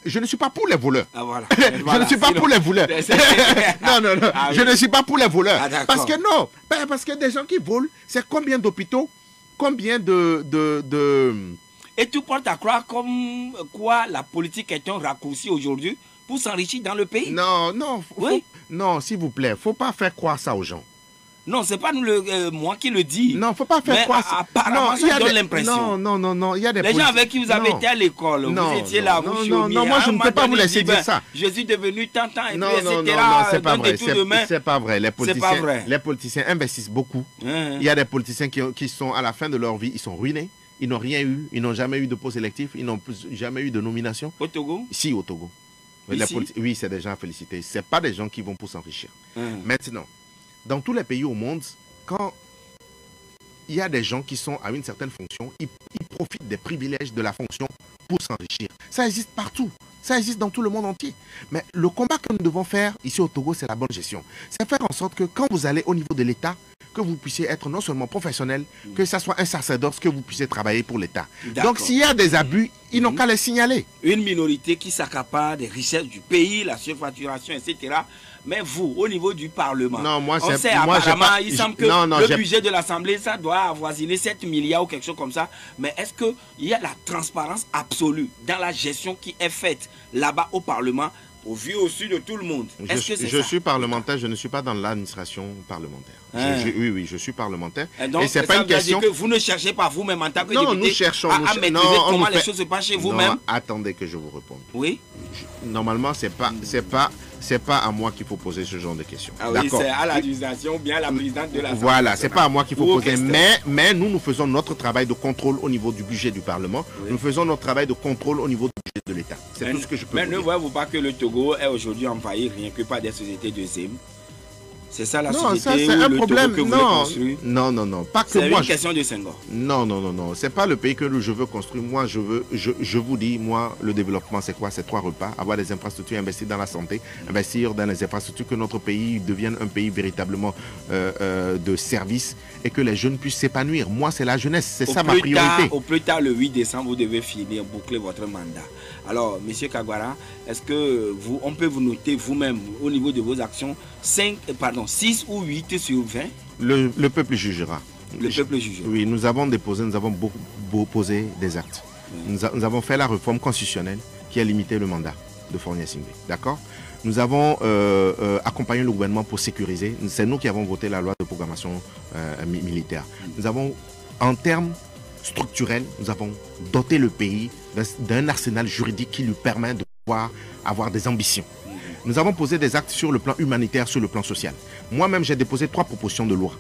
Je ne suis pas pour les voleurs. Ah, voilà. Je ne suis pas pour les voleurs. non. Ah, oui. Je ne suis pas pour les voleurs. Ah, parce que non. Parce que des gens qui volent, c'est combien d'hôpitaux, combien Et tu portes à croire comme quoi la politique est un raccourci aujourd'hui pour s'enrichir dans le pays. Non. Oui. Non, s'il vous plaît, faut pas faire croire ça aux gens. Non, c'est pas moi qui le dis. Non, faut pas faire croire ça. Apparemment, ça donne l'impression. Non, il y a des les gens avec qui vous avez été à l'école, vous étiez là, vous non, moi je ne peux pas vous laisser dire ça. Je suis devenu tant, et non, puis, etc. Non, c'est pas vrai. C'est pas vrai. Les politiciens investissent beaucoup. Il y a des politiciens qui sont à la fin de leur vie, ils sont ruinés. Ils n'ont rien eu. Ils n'ont jamais eu de poste électif. Ils n'ont jamais eu de nomination. Au Togo? Si, au Togo. Oui, c'est des gens à féliciter. Ce pas des gens qui vont pour s'enrichir. Maintenant, dans tous les pays au monde, quand il y a des gens qui sont à une certaine fonction, ils profitent des privilèges de la fonction pour s'enrichir. Ça existe partout. Ça existe dans tout le monde entier. Mais le combat que nous devons faire ici au Togo, c'est la bonne gestion. C'est faire en sorte que quand vous allez au niveau de l'État, que vous puissiez être non seulement professionnel, que ça soit un sacerdoce, que vous puissiez travailler pour l'État. Donc s'il y a des abus, ils n'ont qu'à les signaler. Une minorité qui s'accapare des richesses du pays, la surfacturation, etc. Mais vous, au niveau du Parlement, non, moi, on sait apparemment, il semble que le budget de l'Assemblée, ça doit avoisiner 7 milliards ou quelque chose comme ça. Mais est-ce qu'il y a la transparence absolue dans la gestion qui est faite là-bas au Parlement, au vu aussi de tout le monde? Je suis parlementaire, je ne suis pas dans l'administration parlementaire. Oui, je suis parlementaire. Et c'est pas une question que vous ne cherchez pas vous-même en tant que député nous cherchons, à maîtriser comment les choses se passent chez vous-même. Attendez que je vous réponde. Oui. Normalement, c'est pas à moi qu'il faut poser ce genre de questions. Ah oui, c'est à l'administration, bien à la présidente de l'Assemblée. Voilà, c'est pas à moi qu'il faut poser. Mais nous faisons notre travail de contrôle au niveau du budget du Parlement. Oui. Nous faisons notre travail de contrôle au niveau du budget de l'État. C'est tout ce que je peux vous dire. Mais ne voyez-vous pas que le Togo est aujourd'hui envahi rien que par des sociétés de ZIM? C'est ça la société ça, c'est un problème. Que vous voulez construire? Non, pas que moi. C'est une question de Senghor. Non. C'est pas le pays que je veux construire. Moi, je vous dis, moi, le développement, c'est quoi? C'est 3 repas, avoir des infrastructures, investir dans la santé, investir dans les infrastructures, que notre pays devienne un pays véritablement de service et que les jeunes puissent s'épanouir. Moi, c'est la jeunesse, c'est ça ma priorité. Au plus tard, le 8 décembre, vous devez finir, boucler votre mandat. Alors, M. Kagwara, est-ce que on peut vous noter vous-même, au niveau de vos actions, 5 non, 6 ou 8 sur 20. Le peuple jugera. Le peuple jugera. Oui, nous avons posé des actes. Nous avons fait la réforme constitutionnelle qui a limité le mandat de Fournier Singbe. D'accord? Nous avons accompagné le gouvernement pour sécuriser. C'est nous qui avons voté la loi de programmation militaire. Nous avons, en termes structurels, nous avons doté le pays d'un arsenal juridique qui lui permet de pouvoir avoir des ambitions. Nous avons posé des actes sur le plan humanitaire, sur le plan social. Moi-même, j'ai déposé 3 propositions de loi.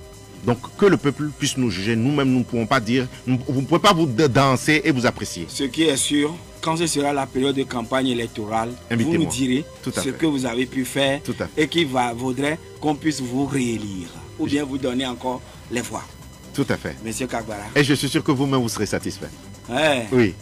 Donc, que le peuple puisse nous juger. Nous-mêmes, nous ne pouvons pas dire, vous ne pouvez pas vous danser et vous apprécier. Ce qui est sûr, quand ce sera la période de campagne électorale, vous nous direz ce que vous avez pu faire et qui vaudrait qu'on puisse vous réélire. Ou bien vous donner encore les voix. Tout à fait. Monsieur Kagbara. Et je suis sûr que vous-même, vous serez satisfait. Ouais. Oui.